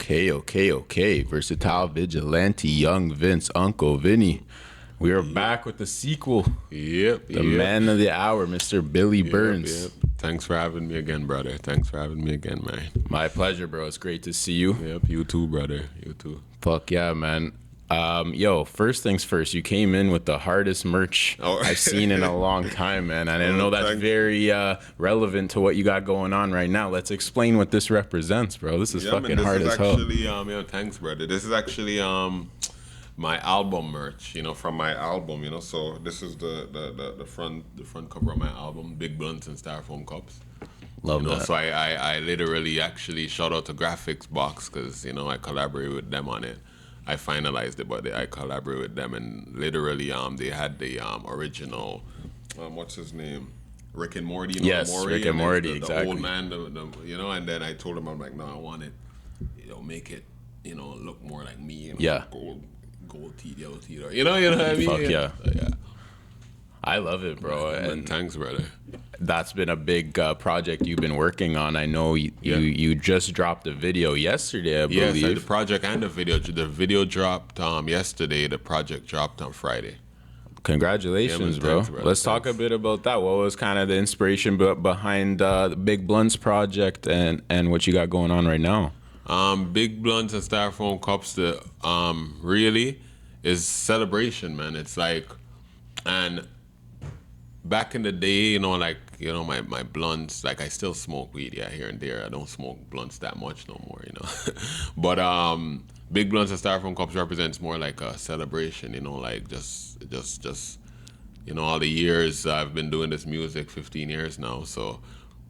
Okay. Versatile Vigilante, Young Vince, Uncle Vinny. We are back with the sequel. The man of the hour, Mr. Billy Burnz. Thanks for having me again, brother. Thanks for having me again, man. My pleasure, bro. It's great to see you. Yep, you too, brother. You too. Fuck yeah, man. First things first, you came in with the hardest merch I've seen in a long time, man. And I know that's very relevant to what you got going on right now. Let's explain what this represents, bro. This is fucking hard as hell. Thanks, brother. This is actually my album merch, from my album, So this is the front cover of my album, Big Blunt and Styrofoam cups. Love that. So I literally actually shout out to Graphics Box because I collaborate with them on it. I finalized it, but I collaborate with them, and literally they had the original what's his name, Rick and Morty. Yes, Morty, Rick and Morty, the exactly. old man, and then I told him, I'm like, no, I want it, make it, look more like me. Yeah. Gold teeth, yellow teeth, or you know what I mean? Fuck yeah. Yeah. I love it, bro. And thanks, brother. That's been a big project you've been working on. I know you just dropped a video yesterday, I believe. Yes, the project and the video. The video dropped yesterday. The project dropped on Friday. Congratulations, bro. Thanks, Let's talk a bit about that. What was kind of the inspiration behind the Big Blunts project and what you got going on right now? Big Blunts and Styrofoam cups, really is celebration, man. It's like, and back in the day, my blunts, like I still smoke weed, here and there. I don't smoke blunts that much no more, But Big Blunts and Styrofoam cups represents more like a celebration, like just all the years I've been doing this music, 15 years now. So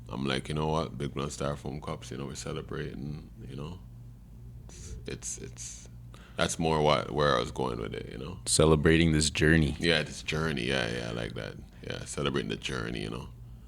I'm like, what, Big Blunt Styrofoam cups, we're celebrating, it's that's more where I was going with it, Celebrating this journey. Yeah, this journey, I like that. Yeah, celebrating the journey,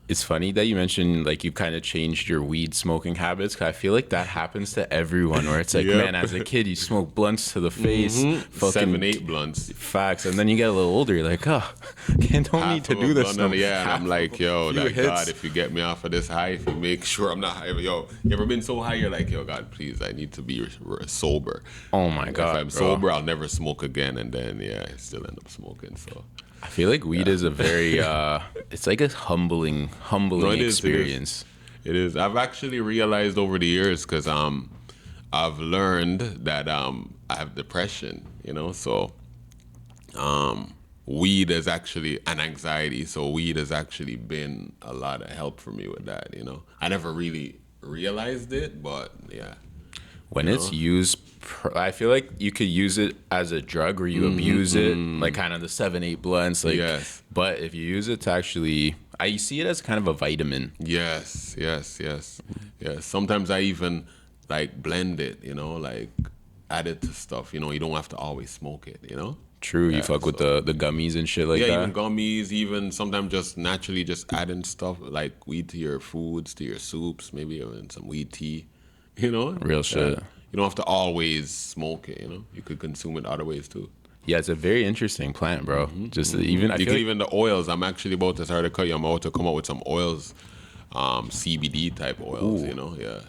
It's funny that you mentioned like you've kind of changed your weed smoking habits, 'cause I feel like that happens to everyone where it's like, man, as a kid you smoke blunts to the face, fucking 7-8 blunts. Facts, and then you get a little older, you're like, don't need to do this no more. Yeah, and I'm like, yo, Few like, hits. God, if you get me off of this high, if you make sure I'm not high, you ever been so high you're like, yo, God, please, I need to be sober. Oh my God, if I'm sober, I'll never smoke again, and then I still end up smoking. So I feel like weed is a very it's like a humbling experience. It is. I've actually realized over the years, because I've learned that I have depression, so weed is actually an anxiety, so weed has actually been a lot of help for me with that. I never really realized it, but yeah. When it's used, I feel like you could use it as a drug where you abuse it, like kind of the 7-8 blunts. Like, yes. But if you use it to actually, I see it as kind of a vitamin. Yes. Sometimes I even like blend it, like add it to stuff. You don't have to always smoke it, True, you fuck with the gummies and shit like that. Yeah, even gummies, even sometimes just naturally just adding stuff like weed to your foods, to your soups, maybe even some weed tea. Real shit. You don't have to always smoke it, You could consume it other ways too. Yeah, it's a very interesting plant, bro. Just even even the oils. I'm actually about to start to cut you. I'm about to come up with some oils, CBD type oils. Ooh. Yeah.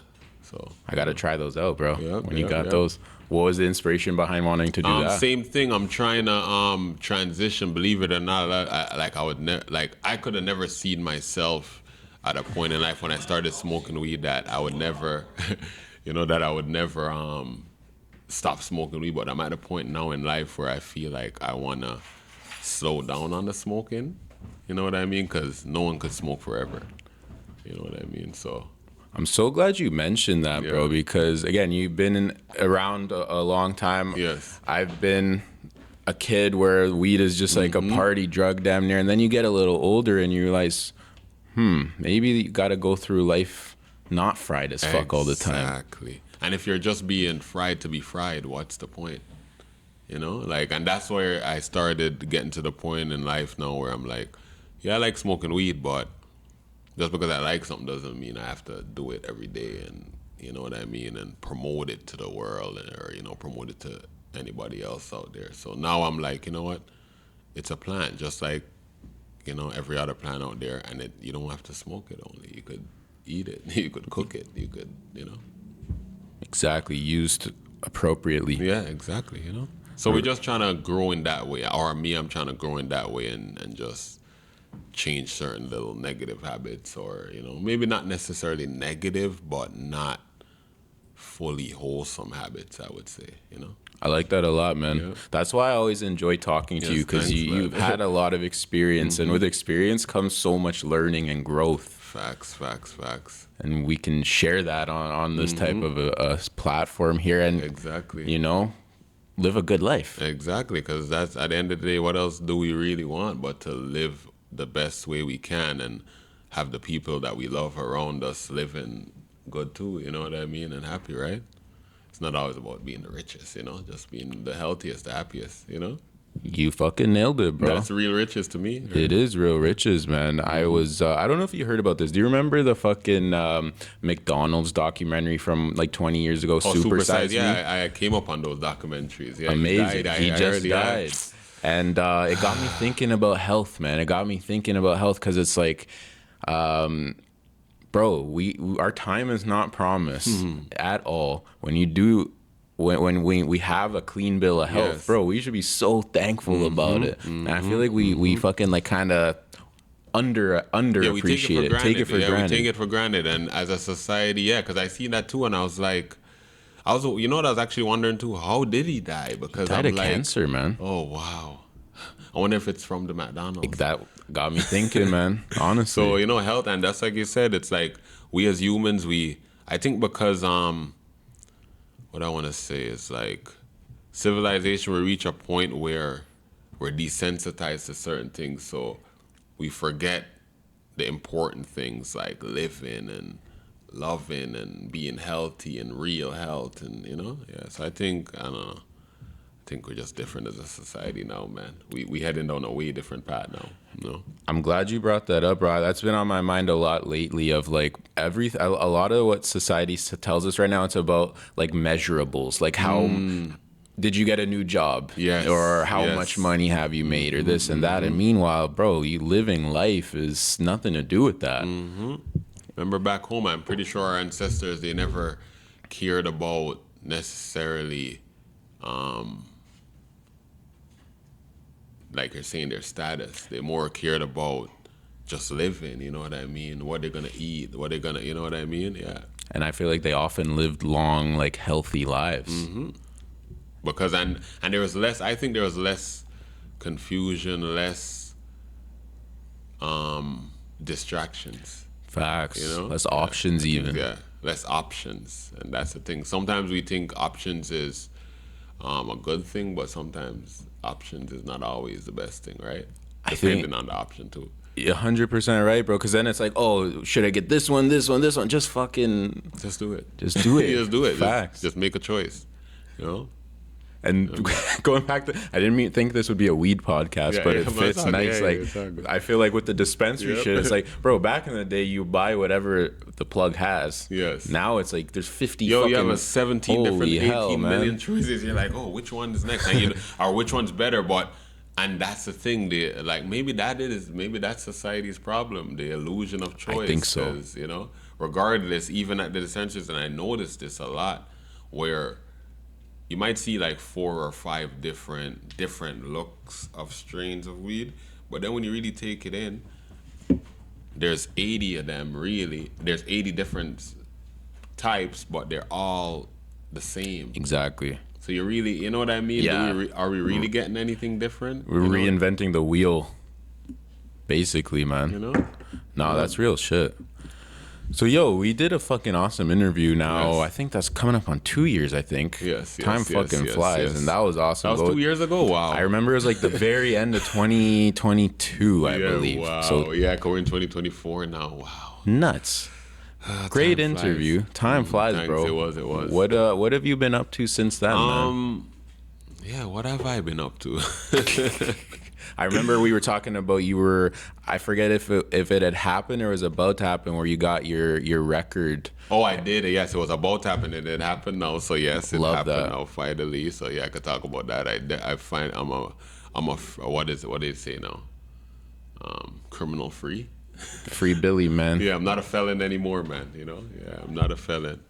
So I gotta try those out, bro. When you got yeah. those, what was the inspiration behind wanting to do that? Same thing. I'm trying to transition. Believe it or not, I could have never seen myself at a point in life when I started smoking weed that I would never, stop smoking weed. But I'm at a point now in life where I feel like I want to slow down on the smoking. You know what I mean? Because no one could smoke forever. You know what I mean? So I'm so glad you mentioned that, bro, because again, you've been around a long time. Yes. I've been a kid where weed is just like a party drug damn near, and then you get a little older and you realize, maybe you got to go through life not fried as fuck all the time. Exactly. And if you're just being fried to be fried, what's the point? And that's where I started getting to the point in life now where I'm like, yeah, I like smoking weed, but just because I like something doesn't mean I have to do it every day, and you know what I mean, and promote it to the world, or promote it to anybody else out there. So now I'm like, you know what? It's a plant, just like every other plant out there, and you don't have to smoke it only. You could eat it, you could cook it, you could. Exactly. Used appropriately. Yeah, exactly, you know. So we're just trying to grow in that way, or me, I'm trying to grow in that way, and just change certain little negative habits, or maybe not necessarily negative, but not fully wholesome habits, I would say, I like that a lot, man. Yeah. That's why I always enjoy talking to you, because you've had a lot of experience, and with experience comes so much learning and growth. Facts. And we can share that on this type of a platform here, and exactly, live a good life. Exactly, because that's, at the end of the day, what else do we really want but to live the best way we can and have the people that we love around us living good too, you know what I mean, and happy, right? It's not always about being the richest, just being the healthiest, the happiest, You fucking nailed it, bro. That's real riches to me. Right? It is real riches, man. I was, I don't know if you heard about this. Do you remember the fucking McDonald's documentary from like 20 years ago, Super Size Me? Yeah, I came up on those documentaries. Yeah, amazing. He just died. And it got me thinking about health, man. It got me thinking about health because it's like, bro, our time is not promised at all. When you do, when we have a clean bill of health, bro, we should be so thankful about it. And I feel like we fucking like kind of underappreciate it. Take it for granted. We take it for granted. And as a society, because I seen that too, and I was like, I was actually wondering too, how did he die? Because he died of cancer, man. Oh wow. I wonder if it's from the McDonald's. That got me thinking, man. Honestly. So health, and that's like you said. It's like we as humans, I think because what I want to say is like civilization will reach a point where we're desensitized to certain things, so we forget the important things like living and loving and being healthy and real health, and so I think, I don't know, I think we're just different as a society now, man. We heading down a way different path now. I'm glad you brought that up, bro. That's been on my mind a lot lately, of like a lot of what society tells us right now, it's about like measurables, like how did you get a new job? Yes. Or how much money have you made, or this and that. And meanwhile, bro, you living life is nothing to do with that. Remember back home, I'm pretty sure our ancestors, they never cared about necessarily, like you're saying, their status. They more cared about just living, you know what I mean? What they're gonna eat, what they're gonna, you know what I mean? Yeah. And I feel like they often lived long, like healthy lives. Because and there was less. I think there was less confusion, less distractions. Facts. Less options, even. Yeah, less options, and that's the thing. Sometimes we think options is a good thing, but sometimes options is not always the best thing, right? Depending on the option too. 100% right, bro. Because then it's like, oh, should I get this one, this one, this one? Just fucking, just do it. Just do it. Just do it. Facts. Just make a choice. And going back to, I didn't think this would be a weed podcast, but it fits nice. I feel like with the dispensary shit, it's like, bro, back in the day, you buy whatever the plug has. Yes. Now it's like there's 50. You have a 17 different 18 million choices. You're like, oh, which one is next? And or which one's better? And that's the thing. Maybe that's society's problem. The illusion of choice. I think so. Regardless, even at the dispensaries, and I noticed this a lot, where you might see like 4 or 5 different looks of strains of weed, but then when you really take it in, there's 80 of them really. There's 80 different types, but they're all the same. Exactly. So you really, you know what I mean? Yeah. Are we really getting anything different? We're reinventing the wheel, basically, man. No, that's real shit. So, we did a fucking awesome interview now. Yes. I think that's coming up on 2 years, I think. Yes. Time fucking flies, and that was awesome. That was 2 years ago? Wow. I remember it was like the very end of 2022, I believe. Wow. So, we're in 2024 now. Wow. Nuts. Great interview. Time flies, thanks, bro. It was. What have you been up to since then, man? Yeah, what have I been up to? I remember we were talking about I forget if it had happened or was about to happen, where you got your record. Oh, I did. Yes, it was about to happen, and it happened now. So yes, it happened now finally. So yeah, I could talk about that. I find I'm a what do they say now? Criminal free. Free Billy, man. Yeah, I'm not a felon anymore, man. Yeah, I'm not a felon.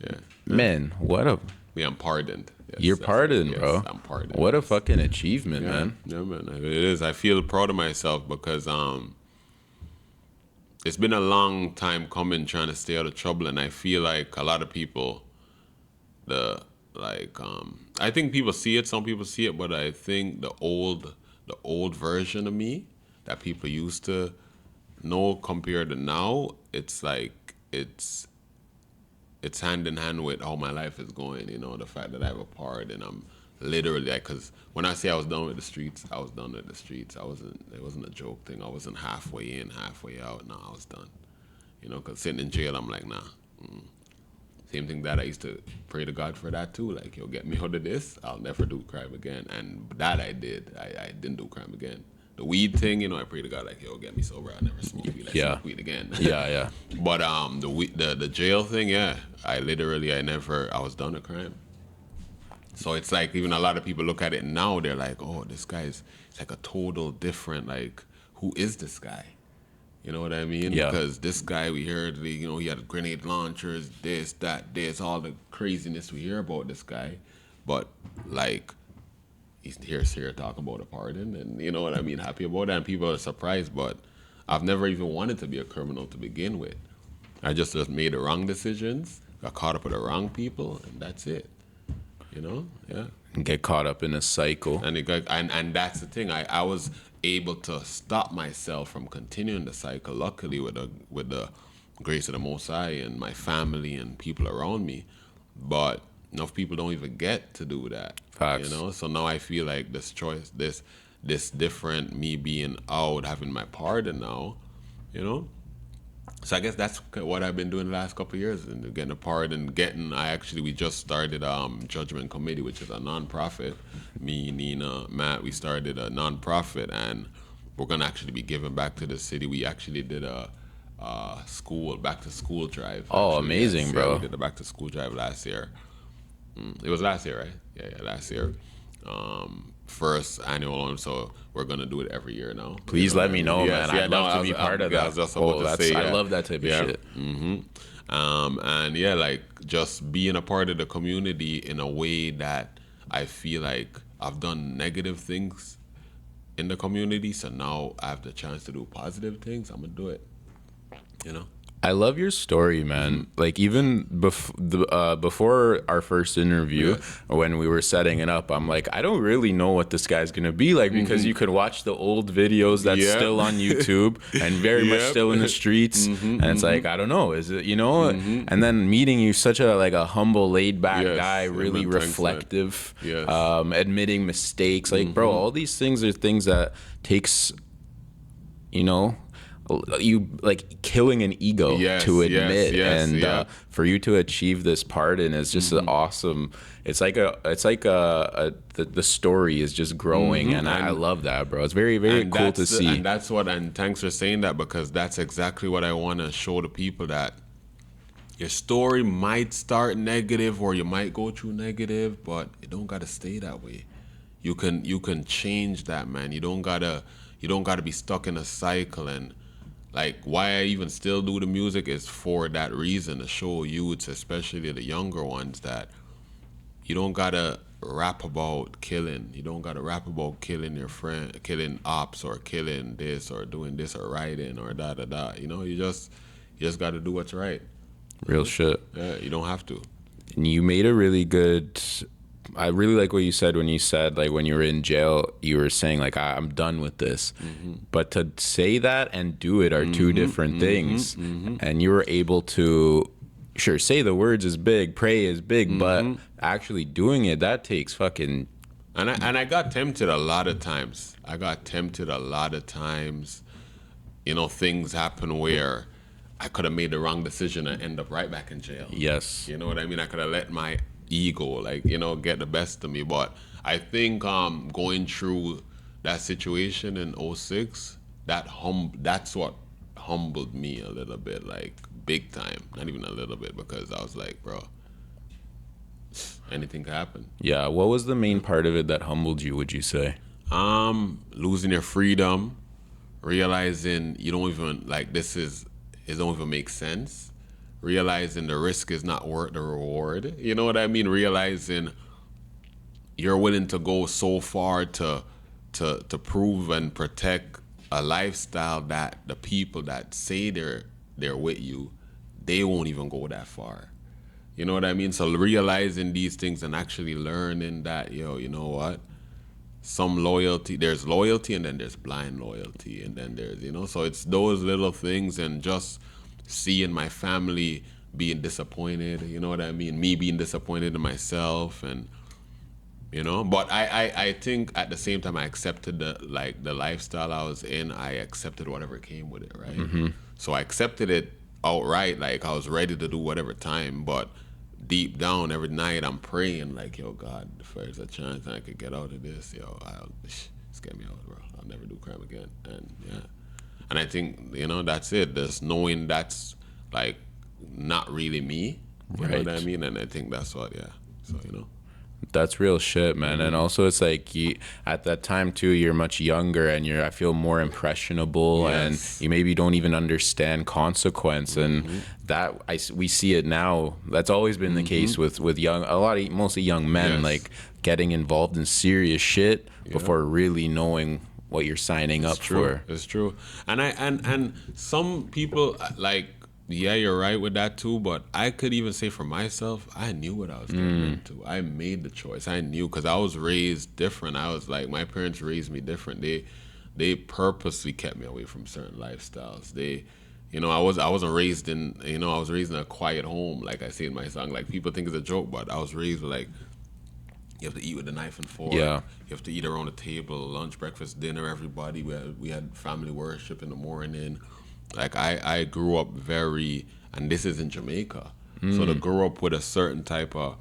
Yeah. Man, what a... Yeah, I'm pardoned. Yes, You're pardoned, bro. I'm pardoned. What a fucking achievement, yeah. man. Yeah, man. It is. I feel proud of myself because it's been a long time coming trying to stay out of trouble, and I feel like a lot of people, I think people see it. Some people see it, but I think the old version of me that people used to know compared to now, it's like it's hand in hand with how my life is going. You know, the fact that I have a part, and I'm literally like, because when I say I was done with the streets, I was done with the streets. It wasn't a joke thing. I wasn't halfway in, halfway out. No, I was done. You know, because sitting in jail, I'm like, nah. Same thing that I used to pray to God for that too. Like, yo, get me out of this. I'll never do crime again. And that I did. I didn't do crime again. The weed thing, you know, I pray to God, like, yo, get me sober. I'll never smoke weed. Smoke weed again. Yeah. But the jail thing, yeah, I was done with crime. So it's like, even a lot of people look at it now, they're like, oh, this guy's, it's like a total different, like, who is this guy? You know what I mean? Yeah. Because this guy, we heard, you know, he had grenade launchers, this, all the craziness we hear about this guy. But, like, he's here talking about a pardon, and you know what I mean, happy about that, and people are surprised, but I've never even wanted to be a criminal to begin with. I just made the wrong decisions, got caught up with the wrong people, and that's it. You know? Yeah. And get caught up in a cycle. And that's the thing. I was able to stop myself from continuing the cycle, luckily with the grace of the Most High and my family and people around me. But enough people don't even get to do that. Facts. You know? So now I feel like this choice, this different, me being out, having my pardon now, you know? So I guess that's what I've been doing the last couple of years, and getting a pardon, we just started Judgment Committee, which is a non-profit. Me, Nina, Matt, we started a non-profit, and we're going to actually be giving back to the city. We actually did a back to school drive. Oh, amazing, yes, bro. Yeah, we did a back to school drive last year. It was last year, right? Yeah, last year. First annual one, so we're gonna do it every year now. Please let me know, man. I'd love to be part of that. I love that type of shit. And yeah, like just being a part of the community in a way that I feel like I've done negative things in the community, so now I have the chance to do positive things. I'm gonna do it. You know. I love your story, man. Like, even before our first interview, when we were setting it up, I'm like, I don't really know what this guy's gonna be like, because you could watch the old videos that's still on YouTube and very much still in the streets, and it's like, I don't know, is it, you know? And then meeting you, such a humble, laid back guy, really reflective, admitting mistakes, like, bro, all these things are things that takes, you know, you like killing an ego to admit, and for you to achieve this pardon is just an awesome. It's like the story is just growing, and I love that, bro. It's very, very cool to see. And thanks for saying that, because that's exactly what I want to show the people, that your story might start negative, or you might go through negative, but it don't gotta stay that way. You can change that, man. You don't gotta be stuck in a cycle. And like, why I even still do the music is for that reason, to show youths, especially the younger ones, that you don't gotta rap about killing. You don't gotta rap about killing your friend, killing ops, or killing this, or doing this, or writing, or da. You know, you just gotta do what's right. Real shit. Yeah, you don't have to. And you made a really good. I really like what you said when you said, like, when you were in jail, you were saying, like, I'm done with this. But to say that and do it are two different things. And you were able to, sure, say the words is big, pray is big, but actually doing it, that takes fucking... And I got tempted a lot of times. You know, things happen where I could have made the wrong decision and end up right back in jail. Yes. You know what I mean? I could have let my ego, like, you know, get the best of me. But I think going through that situation in 2006, that's what humbled me a little bit, like big time. Not even a little bit, because I was like, bro, anything can happen. Yeah. What was the main part of it that humbled you, would you say? Losing your freedom, realizing you don't even, like, it don't even make sense. realizing the risk is not worth the reward. You know what I mean? Realizing you're willing to go so far to prove and protect a lifestyle that the people that say they're with you, they won't even go that far. You know what I mean? So realizing these things and actually learning that, yo, you know what? Some loyalty, there's loyalty and then there's blind loyalty. And then there's, you know, so it's those little things and just seeing my family being disappointed, you know what I mean? Me being disappointed in myself and, you know, but I think at the same time I accepted the lifestyle I was in. I accepted whatever came with it, right? So I accepted it outright, like I was ready to do whatever time, but deep down every night I'm praying like, yo, God, if there's a chance I could get out of this, yo, just get me out, bro. I'll never do crime again. And yeah, and I think, you know, that's it. Just knowing that's like not really me, you know what I mean? And I think that's what, yeah. So, you know. That's real shit, man. And also it's like at that time too, you're much younger and I feel more impressionable and you maybe don't even understand consequence. And we see it now. That's always been the case with mostly young men, like getting involved in serious shit before really knowing what you're signing up for. It's true. And some people like, yeah, you're right with that too, but I could even say for myself, I knew what I was getting into. I made the choice. I knew because I was raised different. I was like, my parents raised me different. They purposely kept me away from certain lifestyles. You know, I wasn't raised in, you know, I was raised in a quiet home, like I say in my song. Like people think it's a joke, but I was raised with like, you have to eat with a knife and fork. Yeah. You have to eat around the table, lunch, breakfast, dinner, everybody. We had family worship in the morning. Like I grew up and this is in Jamaica. So to grow up with a certain type of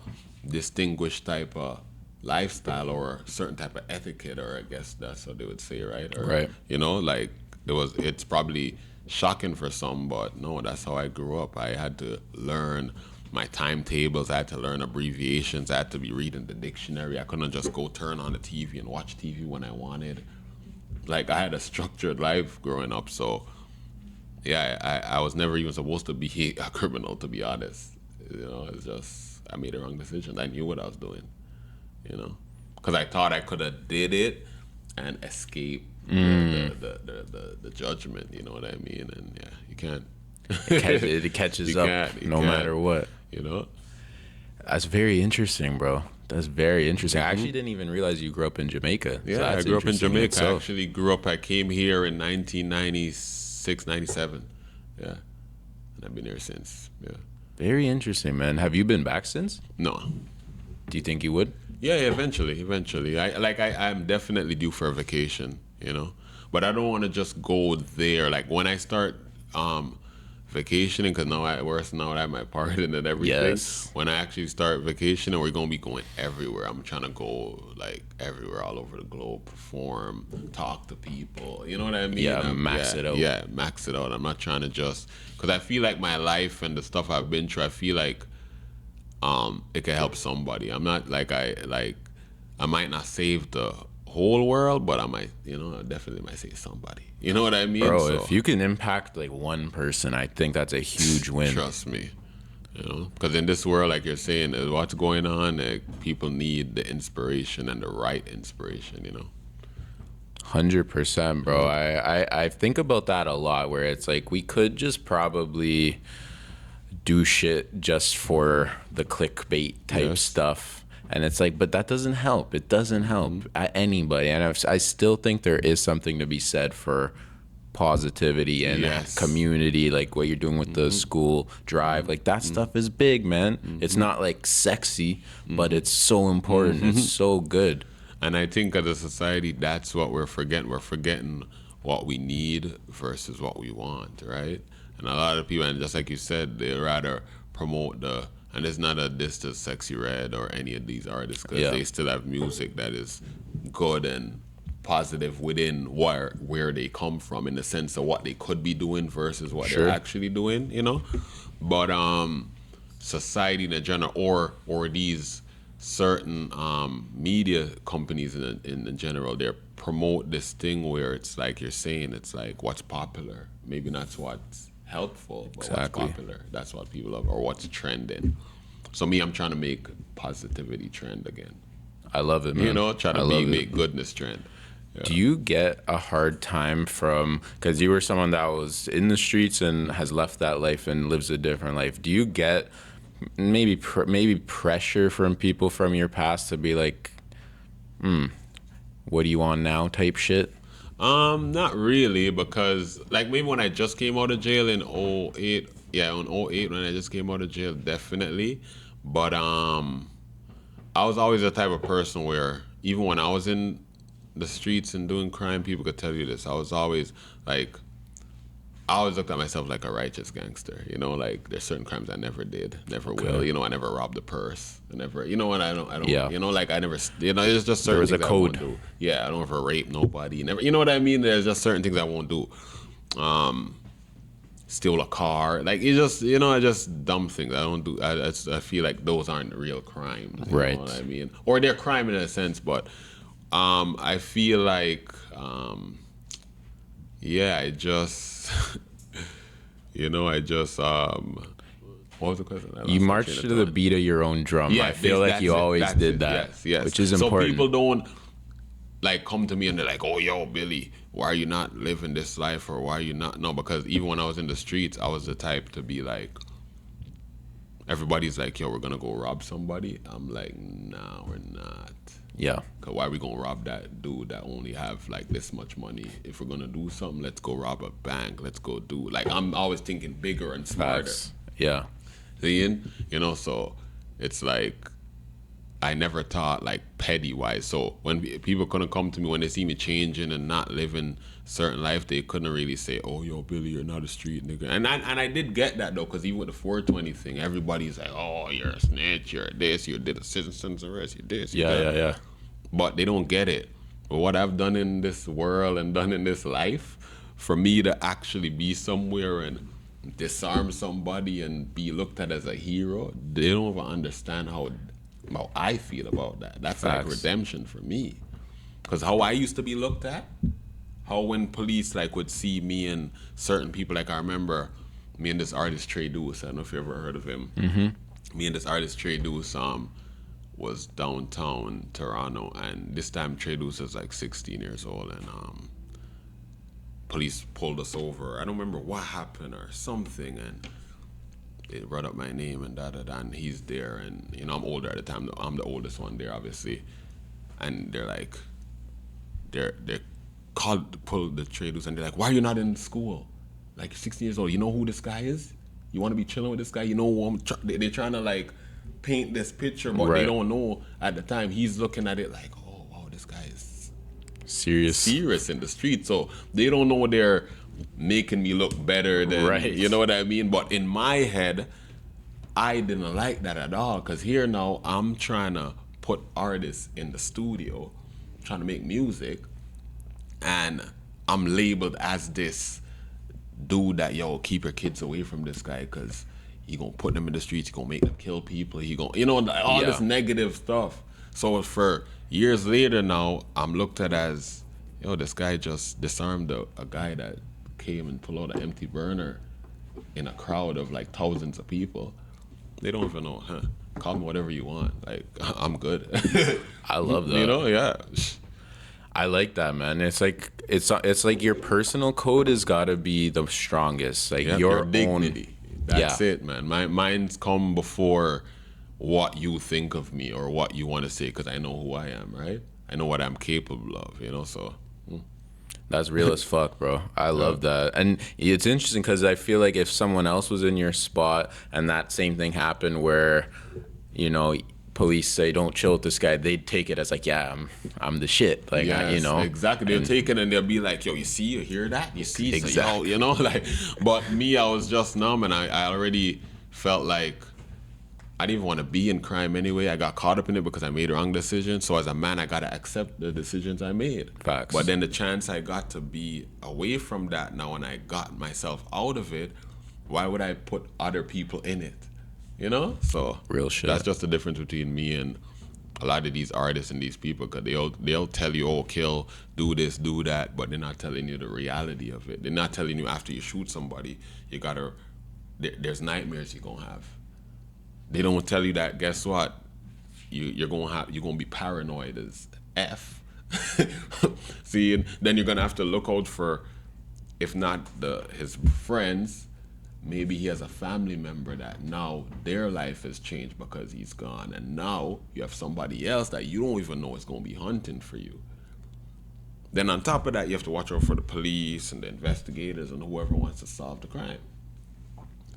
distinguished type of lifestyle or a certain type of etiquette, or I guess that's what they would say, right? Or, you know, like it's probably shocking for some, but no, that's how I grew up. I had to learn my timetables. I had to learn abbreviations. I had to be reading the dictionary. I couldn't just go turn on the TV and watch TV when I wanted. Like I had a structured life growing up, so yeah, I was never even supposed to be a criminal, to be honest. You know, it's just I made the wrong decision. I knew what I was doing, you know, because I thought I could have did it and escape the judgment. You know what I mean? And yeah, you can't. It catches up no matter what. You know, that's very interesting, bro. That's very interesting. I actually didn't even realize you grew up in Jamaica. Yeah, so I grew up in Jamaica. I actually grew up. I came here in 1996, 97. Yeah, and I've been here since. Yeah. Very interesting, man. Have you been back since? No. Do you think you would? Yeah, eventually. I'm definitely due for a vacation, you know, but I don't want to just go there. Like when I start vacationing, because now I have my apartment and everything. Yes. When I actually start vacationing, we're gonna be going everywhere. I'm trying to go like everywhere, all over the globe, perform, talk to people. You know what I mean? Yeah, max it out. Yeah, max it out. I'm not trying to just because I feel like my life and the stuff I've been through. I feel like it can help somebody. I'm not like I might not save the whole world, but I might, you know, I definitely might save somebody. You know what I mean? Bro, if you can impact like one person, I think that's a huge win. Trust me. You know, because in this world, like you're saying, what's going on, like, people need the inspiration and the right inspiration, you know? 100%, bro. I think about that a lot, where it's like we could just probably do shit just for the clickbait type stuff. And it's like, but that doesn't help. It doesn't help anybody. And I still think there is something to be said for positivity and community, like what you're doing with the school drive. Like that stuff is big, man. It's not like sexy, but it's so important. It's so good. And I think as a society, that's what we're forgetting. We're forgetting what we need versus what we want, right? And a lot of people, and just like you said, they rather promote and it's not a diss to Sexy Red or any of these artists, because they still have music that is good and positive within where they come from, in the sense of what they could be doing versus what they're actually doing, you know? But society in general, or these certain media companies in general, they promote this thing where it's like you're saying, it's like what's popular, maybe not what's helpful, but Exactly. what's popular. That's what people love, or what's trending. So me, I'm trying to make positivity trend again. I love it, man. You know, try to make goodness trend. Yeah. Do you get a hard time from, because you were someone that was in the streets and has left that life and lives a different life? Do you get maybe pressure from people from your past to be like, what do you want now type shit? Not really, because like maybe when I just came out of jail in '08, in '08 when I just came out of jail, definitely. But I was always the type of person where even when I was in the streets and doing crime, people could tell you this. I was always like, I always looked at myself like a righteous gangster. You know, like there's certain crimes I never did, never will. You know, I never robbed a purse. I never, you know what? I don't. Yeah. You know, like I never. You know, there's just certain. There was a things code. I won't do. Yeah, I don't ever rape nobody. Never. You know what I mean? There's just certain things I won't do. Steal a car. Like it's just, you know, I just dumb things. I don't do. I feel like those aren't real crimes. You Right. know what I mean? Or they're crime in a sense, but I feel like, yeah, I just, you know, what was the question? You marched to the beat of your own drum. Yeah, I feel like you always did that, yes. which is important. So people don't like come to me and they're like, "Oh, yo, Billy, why are you not living this life, or why are you not?" No, because even when I was in the streets, I was the type to be like, everybody's like, "Yo, we're gonna go rob somebody." I'm like, "Nah, we're not." Yeah. Cause why are we gonna rob that dude that only have like this much money? If we're gonna do something, let's go rob a bank. Let's go do, like, I'm always thinking bigger and smarter. Facts. Yeah. Seeing, you know, so it's like I never thought like petty wise. So when people couldn't come to me when they see me changing and not living certain life, they couldn't really say, "Oh, yo, Billy, you're not a street nigga." And I did get that though, because even with the 420 thing, everybody's like, "Oh, you're a snitch, you're this, you did a citizen's arrest, you this, you that." Yeah. But they don't get it. But what I've done in this world and done in this life, for me to actually be somewhere and disarm somebody and be looked at as a hero, they don't even understand how I feel about that. That's Facts. like redemption for me. Because how I used to be looked at, how when police like would see me and certain people, like I remember me and this artist Trey Deuce, I don't know if you ever heard of him. Mm-hmm. Me and this artist Trey Deuce was downtown Toronto, and this time Trey Deuce was like 16 years old, and police pulled us over. I don't remember what happened or something, and they brought up my name and and he's there, and you know I'm older at the time. I'm the oldest one there, obviously, and they're like, they pulled the Trey Deuce, and they're like, "Why are you not in school? Like, you're 16 years old. You know who this guy is? You want to be chilling with this guy? You know who they're trying to like paint this picture, but they don't know at the time. He's looking at it like, oh wow, this guy is serious in the street. So they don't know they're making me look better than, you know what I mean? But in my head, I didn't like that at all, because here now I'm trying to put artists in the studio, trying to make music, and I'm labeled as this dude that, yo, keep your kids away from this guy, because he gonna put them in the streets, he gonna make them kill people, he gonna, you know, all this negative stuff. So for years later now, I'm looked at as, yo, this guy just disarmed a guy that came and pulled out an empty burner in a crowd of like thousands of people. They don't even know, call me whatever you want. Like, I'm good. I love that. You know, yeah. I like that, man. It's like your personal code has got to be the strongest. Like your dignity. That's it, man. Mine's come before what you think of me or what you want to say, because I know who I am, right? I know what I'm capable of, you know, so. That's real as fuck, bro. I love that. And it's interesting because I feel like if someone else was in your spot and that same thing happened where, you know, police say don't chill with this guy, they'd take it as like, yeah, I'm the shit. Like, yes, you know. Exactly. They'll take it and they'll be like, yo, you see, you hear that? You see? Exactly. So, you know, like, but me, I was just numb, and I already felt like I didn't even want to be in crime anyway. I got caught up in it because I made a wrong decision. So as a man, I got to accept the decisions I made. Facts. But then the chance I got to be away from that now, and I got myself out of it, why would I put other people in it? You know? So real shit. That's just the difference between me and a lot of these artists and these people, because they'll tell you, oh, kill, do this, do that, but they're not telling you the reality of it. They're not telling you after you shoot somebody, there's nightmares you're gonna have. They don't tell you that. Guess what? You're gonna be paranoid as f. See, and then you're gonna have to look out for, if not his friends, maybe he has a family member that now their life has changed because he's gone, and now you have somebody else that you don't even know is gonna be hunting for you. Then on top of that, you have to watch out for the police and the investigators and whoever wants to solve the crime.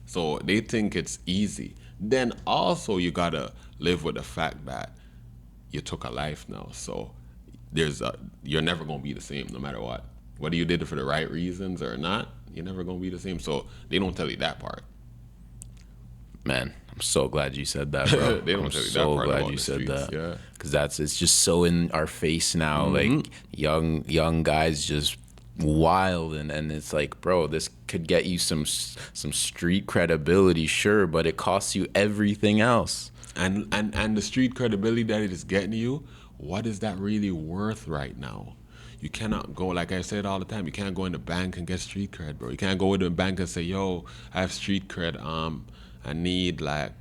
So they think it's easy. Then also you gotta live with the fact that you took a life now. So you're never gonna be the same no matter what. Whether you did it for the right reasons or not, you're never gonna be the same. So they don't tell you that part. Man, I'm so glad you said that, bro. They don't tell you that part. So glad you said that. Yeah. Because it's just so in our face now. Like young guys just wild, and it's like, bro, this could get you some street credibility, sure, but it costs you everything else. And the street credibility that it is getting you, what is that really worth right now? You cannot go, like I said all the time, you can't go in the bank and get street cred, bro. You can't go into the bank and say, yo, I have street cred, I need like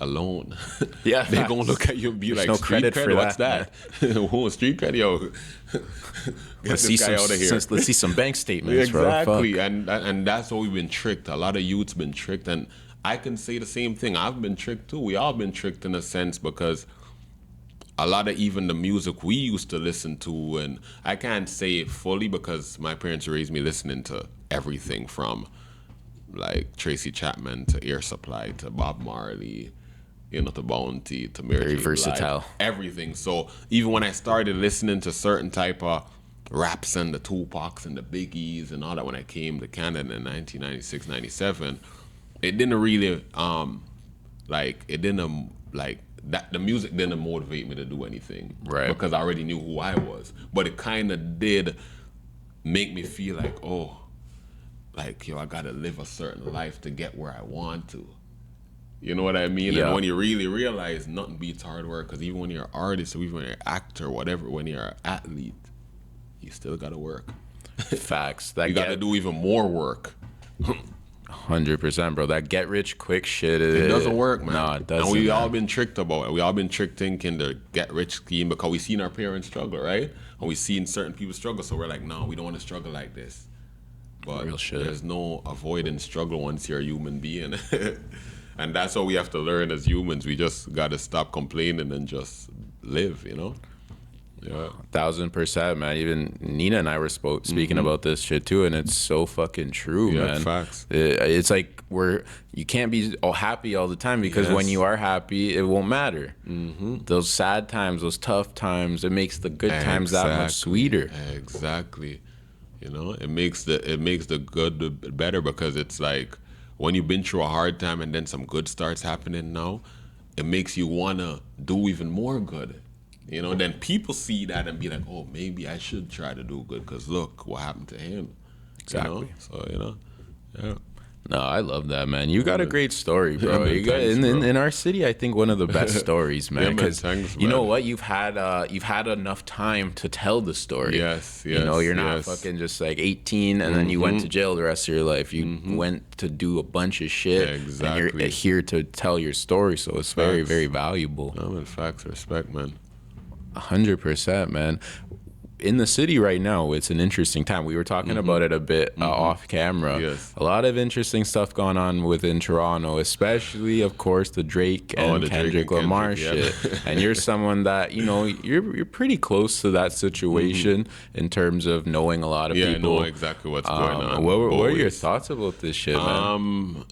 a loan. Yeah. They're gonna look at you and be There's like, no street credit cred, for what's that? Who street cred, yo? Let's see some bank statements, exactly. Bro. And that's what we've been tricked. A lot of youths been tricked, and I can say the same thing. I've been tricked too. We all been tricked in a sense, because a lot of even the music we used to listen to, and I can't say it fully because my parents raised me listening to everything from like Tracy Chapman to Air Supply to Bob Marley, to Bounty to Mary Very J. versatile. Blige, everything. So even when I started listening to certain type of raps and the Tupacs and the Biggies and all that, when I came to Canada in 1996, 97, it didn't really the music didn't motivate me to do anything, right? Because I already knew who I was. But it kind of did make me feel like, I gotta live a certain life to get where I want to. You know what I mean? Yeah. And when you really realize nothing beats hard work, because even when you're an artist or even when you're an actor, whatever, when you're an athlete, you still gotta work. Facts. You gotta do even more work. 100%, bro. That get rich quick shit. It doesn't work, man. No, it doesn't. And we all been tricked about it. We all been tricked thinking the get rich scheme because we seen our parents struggle, right? And we seen certain people struggle, so we're like, no, we don't want to struggle like this. But Real shit. There's no avoiding struggle once you're a human being. And that's what we have to learn as humans. We just gotta stop complaining and just live, Yeah. 1,000%, man. Even Nina and I were speaking about this shit too, and it's so fucking true, man. Facts. It's like you can't be all happy all the time, because when you are happy, it won't matter. Those sad times, those tough times, it makes the good times that much sweeter. Exactly. It makes the good better, because it's like when you've been through a hard time and then some good starts happening now, it makes you wanna do even more good. Then people see that and be like, oh, maybe I should try to do good, because look what happened to him. Exactly. So, yeah. No, I love that, man. You got a great story, bro. Yeah, man, You got in our city, I think one of the best stories, man. Because you know what, you've had enough time to tell the story. Yes. You're not fucking just like 18 and then you went to jail the rest of your life. You went to do a bunch of shit, and you're here to tell your story. So it's very, very valuable. No, man, facts, respect, man. 100%, man. In the city right now, it's an interesting time. We were talking about it a bit off camera. Yes. A lot of interesting stuff going on within Toronto, especially, of course, the Drake and Kendrick Lamar shit. And you're someone that, you're pretty close to that situation in terms of knowing a lot of people. Yeah, I know exactly what's going on. What are your thoughts about this shit, man?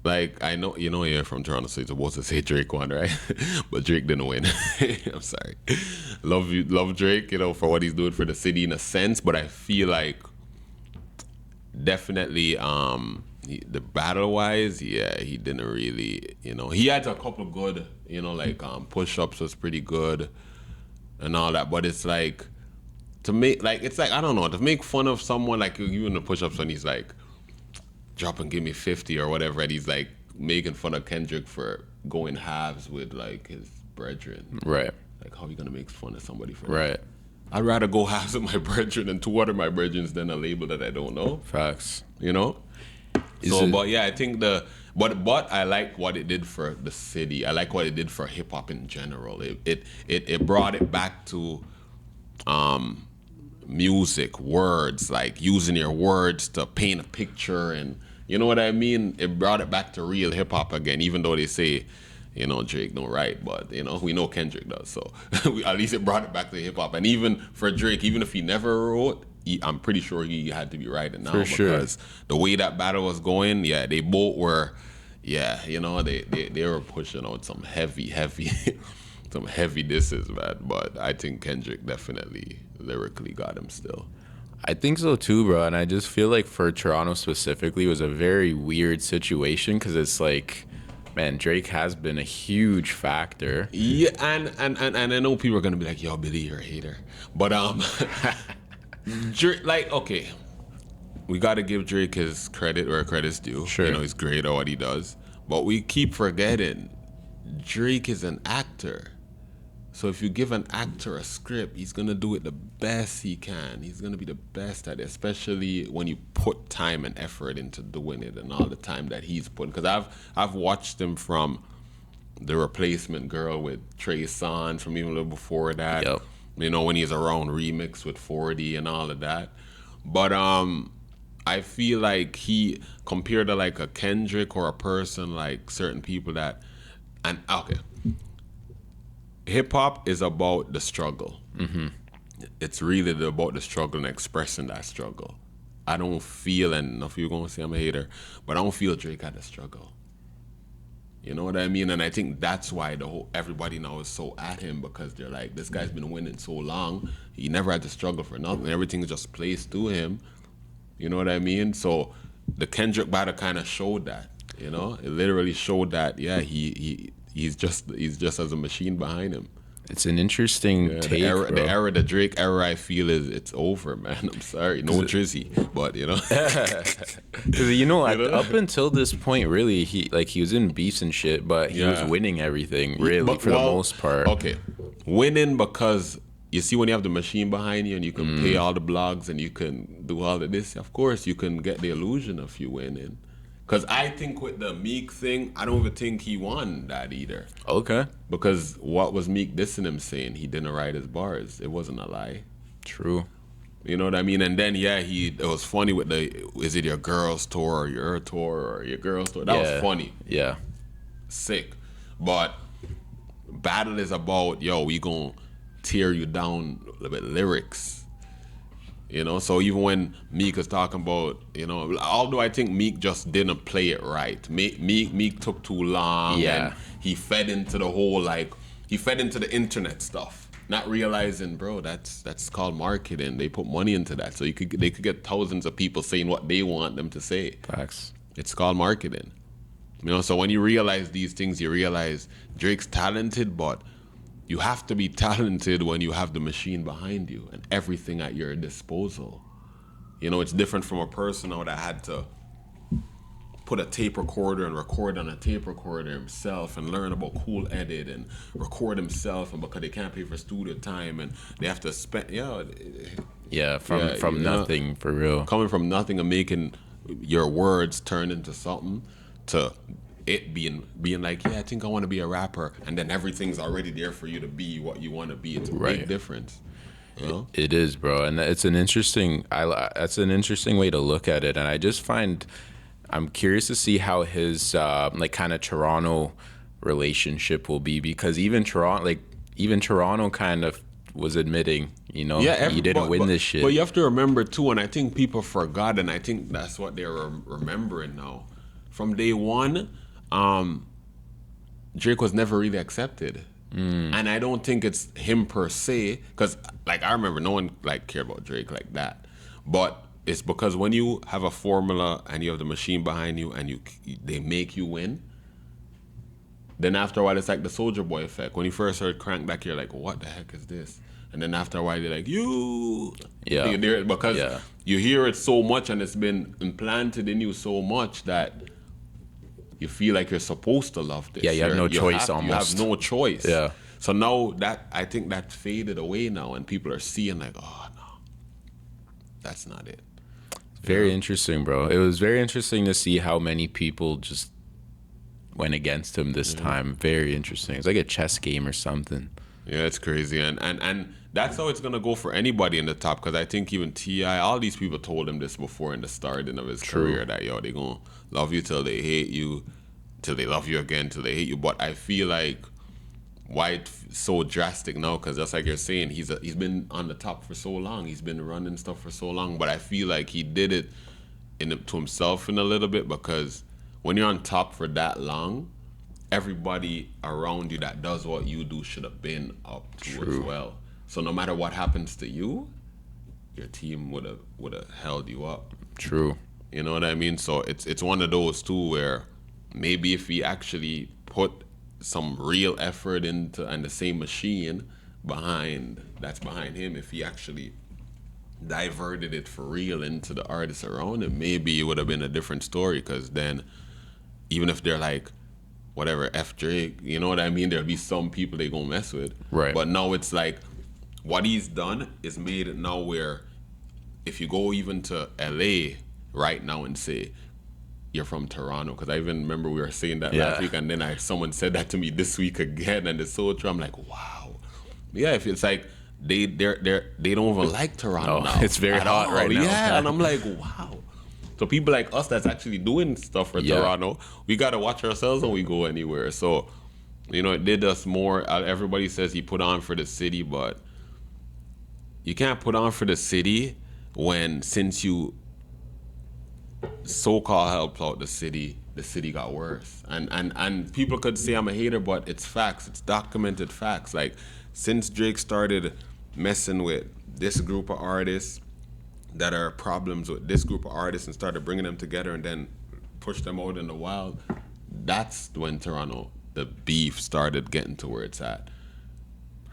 Like, I know, you're from Toronto, so you're supposed to say Drake won, right? But Drake didn't win. I'm sorry. Love Drake, for what he's doing for the city in a sense, but I feel like definitely the battle-wise, he didn't really, he had a couple of good, push-ups was pretty good and all that, but it's like, to make fun of someone, like, even the push-ups when he's like, drop and give me 50 or whatever, and he's like making fun of Kendrick for go in halves with like his brethren. Right. Like, how you gonna make fun of somebody for Right. that? I'd rather go halves with my brethren and two other my brethren than a label that I don't know. Facts. You know? But yeah, I think but I like what it did for the city. I like what it did for hip hop in general. It brought it back to music, words, like using your words to paint a picture, and you know what I mean? It brought it back to real hip hop again, even though they say, you know, Drake don't write, but you know, we know Kendrick does. So at least it brought it back to hip hop. And even for Drake, even if he never wrote, I'm pretty sure he had to be writing now, because the way that battle was going, yeah, they both were, yeah, you know, they were pushing out some heavy some heavy disses, man. But I think Kendrick definitely lyrically got him still. I think so too, bro. And I just feel like for Toronto specifically, it was a very weird situation, because it's like, man, Drake has been a huge factor. Yeah, and I know people are gonna be like, "Yo, Billy, you're a hater," but Drake, like, okay, we got to give Drake his credit where credit's due. Sure. You know, he's great at what he does, but we keep forgetting Drake is an actor. So if you give an actor a script, he's gonna do it the best he can. He's gonna be the best at it, especially when you put time and effort into doing it, and all the time that he's putting. Because I've watched him from The Replacement Girl with Trey Songz, from even a little before that. Yep. You know, when he's around Remix with 40 and all of that. But I feel like he, compared to like a Kendrick or a person like certain people that, and okay, hip hop is about the struggle. Mm-hmm. It's really about the struggle and expressing that struggle. I don't feel, and if you're gonna say I'm a hater, but I don't feel Drake had a struggle. You know what I mean? And I think that's why everybody now is so at him, because they're like, this guy's been winning so long. He never had to struggle for nothing. Everything just plays to him. You know what I mean? So the Kendrick battle kind of showed that. You know, it literally showed that. Yeah, he's just as a machine behind him. It's an interesting take, the Drake era, I feel it's over, man. I'm sorry, no Drizzy, but you know, because you know, up until this point, really, he was in beefs and shit, but he was winning everything, really, for the most part. Okay, winning because you see, when you have the machine behind you and you can pay all the blogs and you can do all of this, of course you can get the illusion of you winning. Because I think with the Meek thing, I don't even think he won that either. Okay. Because what was Meek dissing him saying? He didn't write his bars. It wasn't a lie. True. You know what I mean? And then, yeah, it was funny with is it your girl's tour or your tour or your girl's tour? That was funny. Yeah. Sick. But battle is about, yo, we gonna tear you down a little bit lyrics. You know, so even when Meek was talking about, you know, although I think Meek just didn't play it right. Meek took too long. Yeah. And he fed into the whole, like, he fed into the internet stuff, not realizing, bro, that's called marketing. They put money into that, so they could get thousands of people saying what they want them to say. Facts. It's called marketing. You know, so when you realize these things, you realize Drake's talented, but you have to be talented when you have the machine behind you and everything at your disposal. You know, it's different from a person that had to put a tape recorder and record on a tape recorder himself and learn about Cool Edit and record himself, and because they can't pay for studio time and they have to spend, from nothing, for real. Coming from nothing and making your words turn into something, to it being like, yeah, I think I want to be a rapper, and then everything's already there for you to be what you want to be. It's a big difference. You know? It is, bro, and that's an interesting way to look at it. And I just I'm curious to see how his like kind of Toronto relationship will be, because even Toronto kind of was admitting, you know, you didn't win this shit. But you have to remember too, and I think people forgot, and I think that's what they're remembering now. From day one, Drake was never really accepted. And I don't think it's him per se, because like I remember no one like cared about Drake like that. But it's because when you have a formula and you have the machine behind you and they make you win, then after a while it's like the Soulja Boy effect. When you first heard Crank Back, you're like, what the heck is this? And then after a while they're like, because you hear it so much and it's been implanted in you so much that you feel like you're supposed to love this. Yeah, you have no choice almost. You have no choice. Yeah. So now I think that faded away now, and people are seeing like, oh no, that's not it. Very interesting, bro. It was very interesting to see how many people just went against him this time. Very interesting. It's like a chess game or something. Yeah, it's crazy, and that's how it's gonna go for anybody in the top. Because I think even T.I., all these people told him this before in the starting of his career that they gonna love you till they hate you, till they love you again, till they hate you. But I feel like why it's so drastic now, because just like you're saying, he's been on the top for so long, he's been running stuff for so long. But I feel like he did it to himself in a little bit, because when you're on top for that long, everybody around you that does what you do should have been up to as well. So no matter what happens to you, your team would have held you up. True. You know what I mean? So it's one of those too where maybe if he actually put some real effort into, and the same machine behind him, if he actually diverted it for real into the artists around him, maybe it would have been a different story. Because then even if they're like, whatever, F Drake, you know what I mean? There'll be some people they gonna mess with. Right. But now it's like, what he's done is made it now where if you go even to LA right now and say, you're from Toronto, because I even remember we were saying that last week, and then someone said that to me this week again, and it's so true. I'm like, wow. Yeah, if it's like they don't even like Toronto now. It's very hot right now. Yeah, and I'm like, wow. So people like us that's actually doing stuff for Toronto, we got to watch ourselves when we go anywhere. So, you know, it did us more. Everybody says he put on for the city, but you can't put on for the city when, since you so-called helped out the city got worse. And people could say I'm a hater, but it's facts. It's documented facts. Like, since Drake started messing with this group of artists that are problems with this group of artists and started bringing them together and then pushed them out in the wild, that's when Toronto, the beef started getting to where it's at.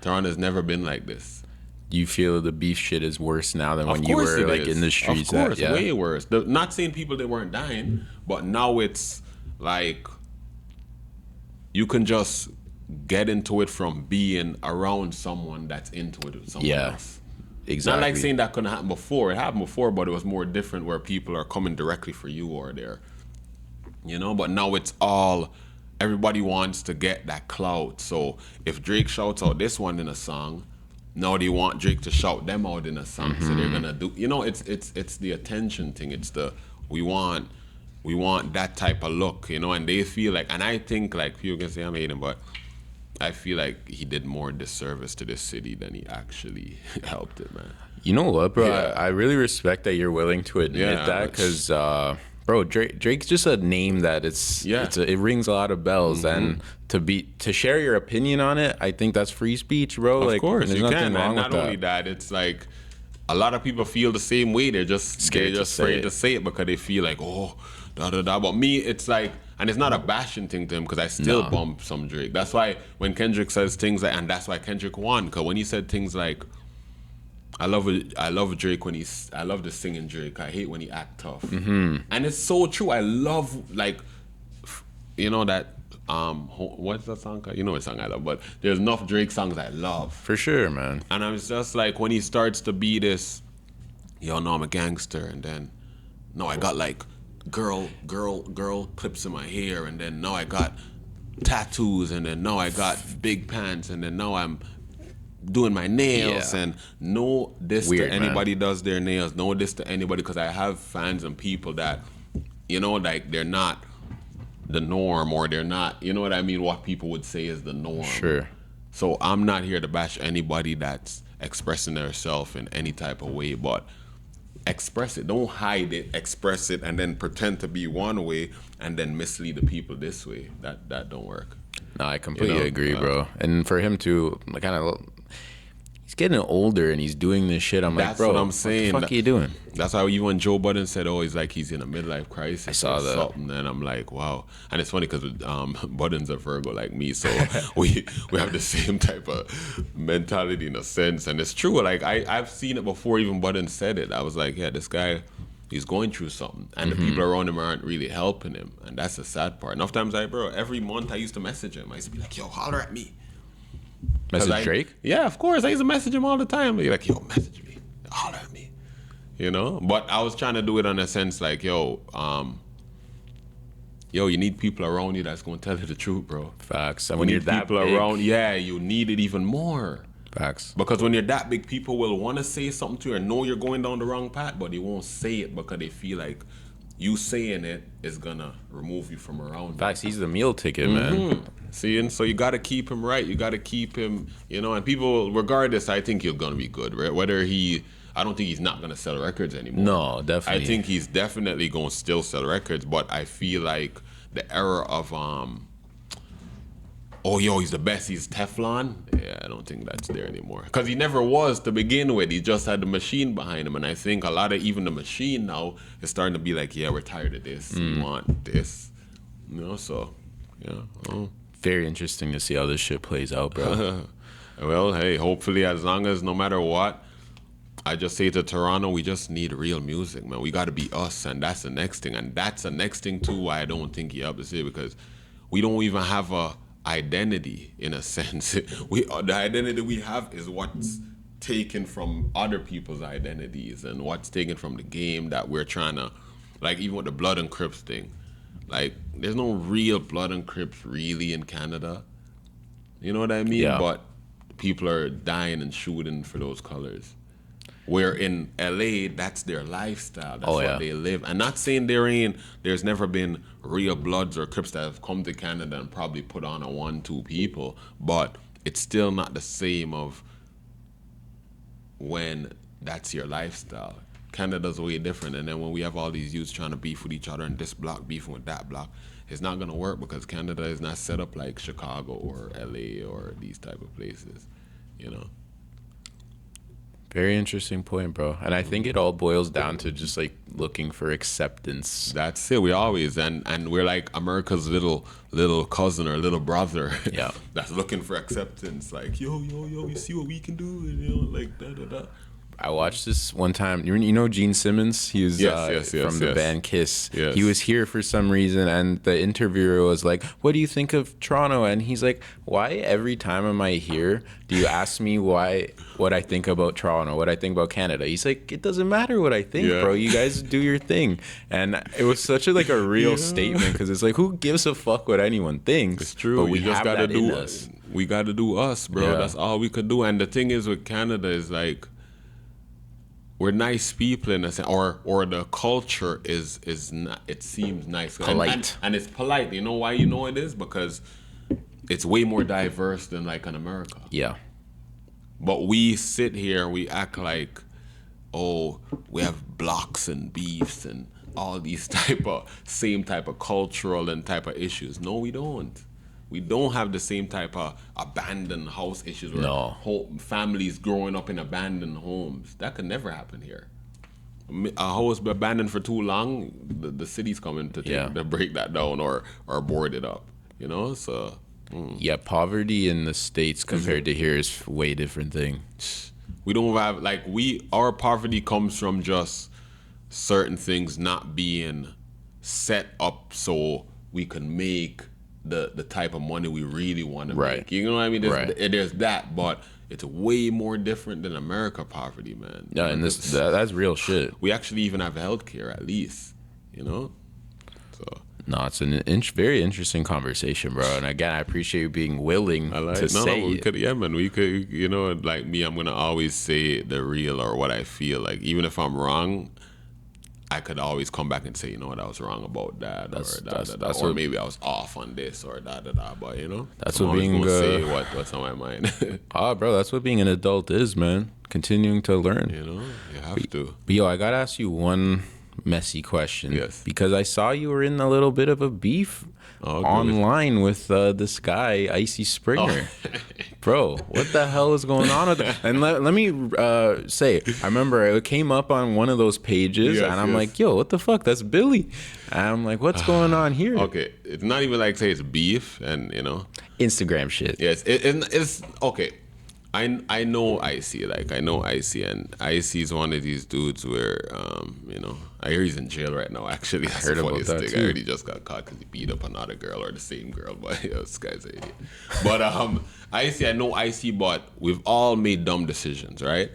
Toronto's never been like this. You feel the beef shit is worse now than when you were like in the streets? Of course, way worse. Not saying people that weren't dying, but now it's like you can just get into it from being around someone that's into it with someone else. Exactly. Not like saying that couldn't happen before. It happened before, but it was more different where people are coming directly for you or they're, you know, but now it's all, everybody wants to get that clout. So if Drake shouts out this one in a song, now they want Drake to shout them out in a song. So they're gonna do, you know, it's the attention thing. It's the, we want that type of look, you know, and they feel like, and I think like people can say I'm hating, but I feel like he did more disservice to this city than he actually helped it, man. You know what, bro? Yeah. I really respect that you're willing to admit that, because, bro, Drake's just a name that it rings a lot of bells, and to share your opinion on it, I think that's free speech, bro. Of course, you can, man. Not only that, it's like a lot of people feel the same way. They're just scared to say it because they feel like, oh, da da da. But me, it's like, and it's not a bashing thing to him, because I still bump some Drake. That's why when Kendrick says things like, and that's why Kendrick won, because when he said things like, I love Drake when I love the singing Drake. I hate when he act tough. And it's so true. I love, like, you know that, what's that song called? You know what song I love, but there's enough Drake songs I love. For sure, man. And I was just like, when he starts to be this, yo, no, I'm a gangster, and then, no, I got like girl clips in my hair, and then no, I got tattoos, and then no, I got big pants, and then no, I'm doing my nails, and no this to anybody does their nails, no this to anybody, because I have fans and people that, you know, like they're not the norm, or they're not, you know what I mean, what people would say is the norm. Sure. So I'm not here to bash anybody that's expressing themselves in any type of way, but express it. Don't hide it. Express it, and then pretend to be one way and then mislead the people this way. That don't work. No, I completely agree, bro. And for him to kind of, he's getting older and he's doing this shit. I'm like, bro, what I'm saying. What the fuck are you doing? That's how even Joe Budden said, oh, he's like he's in a midlife crisis. I saw that. Something, and I'm like, wow. And it's funny because Budden's a Virgo like me, so we have the same type of mentality in a sense. And it's true. Like I've seen it before even Budden said it. I was like, yeah, this guy, he's going through something, and the people around him aren't really helping him, and that's the sad part. Enough times, bro, every month I used to message him. I used to be like, yo, holler at me. Message Drake? Yeah, of course. I used to message him all the time. Be like, yo, message me, holler at me. You know, but I was trying to do it in a sense like, yo, you need people around you that's going to tell you the truth, bro. Facts. And when you're that people big, around, you need it even more. Facts. Because when you're that big, people will want to say something to you and know you're going down the wrong path, but they won't say it because they feel like you saying it is going to remove you from around. Facts. He's the meal ticket, man. See, and so you got to keep him right. You got to keep him, and people, regardless, I think he's going to be good, right? I don't think he's not going to sell records anymore. No, definitely. I think he's definitely going to still sell records, but I feel like the era of, he's the best, he's Teflon. Yeah, I don't think that's there anymore. Because he never was to begin with. He just had the machine behind him. And I think a lot of even the machine now is starting to be like, yeah, we're tired of this. We want this. So, yeah. Very interesting to see how this shit plays out, bro. Well, hey, hopefully as long as no matter what, I just say to Toronto, we just need real music, man. We got to be us, and that's the next thing. And that's the next thing, too, why I don't think you have to say, because we don't even have a identity in a sense. The identity we have is what's taken from other people's identities and what's taken from the game that we're trying to, like even with the Blood and Crips thing. Like, there's no real Blood and Crips really in Canada. You know what I mean? Yeah. But people are dying and shooting for those colors. Where in LA, that's their lifestyle. That's what they live. I'm not saying there's never been real Bloods or Crips that have come to Canada and probably put on a 1-2 people, but it's still not the same of when that's your lifestyle. Canada's way different, and then when we have all these youths trying to beef with each other and this block beefing with that block, it's not gonna work because Canada is not set up like Chicago or LA or these type of places, Very interesting point, bro. And I think it all boils down to just like looking for acceptance. That's it. We always and we're like America's little cousin or little brother. Yeah. That's looking for acceptance. Like, yo, you see what we can do, like da. I watched this one time. You know Gene Simmons? He was from the band Kiss. Yes. He was here for some reason, and the interviewer was like, "What do you think of Toronto?" And he's like, "Why every time am I here do you ask me what I think about Toronto, what I think about Canada?" He's like, "It doesn't matter what I think, bro. You guys do your thing." And it was such a real statement because it's like, who gives a fuck what anyone thinks? It's true. But we just gotta do us. We got to do us, bro. Yeah. That's all we could do. And the thing is with Canada is like, we're nice people in a sense, or the culture is not, it seems nice, polite, and it's polite. You know why? It is because it's way more diverse than like in America. Yeah. But we sit here, we act like, we have blocks and beefs and all these same type of cultural and type of issues. No, we don't. We don't have the same type of abandoned house issues where families growing up in abandoned homes. That could never happen here. A house be abandoned for too long, the city's coming to break that down or board it up. So. Yeah, poverty in the States compared to here is a way different thing. We don't have our poverty comes from just certain things not being set up so we can make the type of money we really want to make. You know what I mean? There's that, but it's way more different than America poverty, man. Yeah, and that's real shit. We actually even have healthcare at least, So. No, it's an very interesting conversation, bro. And again, I appreciate you being willing to say it. We could, like me, I'm gonna always say the real or what I feel. Like even if I'm wrong, I could always come back and say, you know what, I was wrong about that, or maybe I was off on this or da. But that's I'm what being say what's on my mind. Bro, that's what being an adult is, man. Continuing to learn. You have to. But yo, I gotta ask you one messy question. Yes. Because I saw you were in a little bit of a beef online with this guy, Icy Springer. Bro, what the hell is going on with that? And let me say, I remember it came up on one of those pages, and I'm like, yo, what the fuck? That's Billy. And I'm like, what's going on here? Okay, it's not even like say it's beef and, Instagram shit. Yes, it's okay. I know Icy, I know Icy, and Icy's one of these dudes where, I hear he's in jail right now. Actually, that's heard the about funniest that thing. too. I heard he just got caught because he beat up another girl or the same girl. But this guy's an idiot. But Icy, I know Icy, but we've all made dumb decisions, right?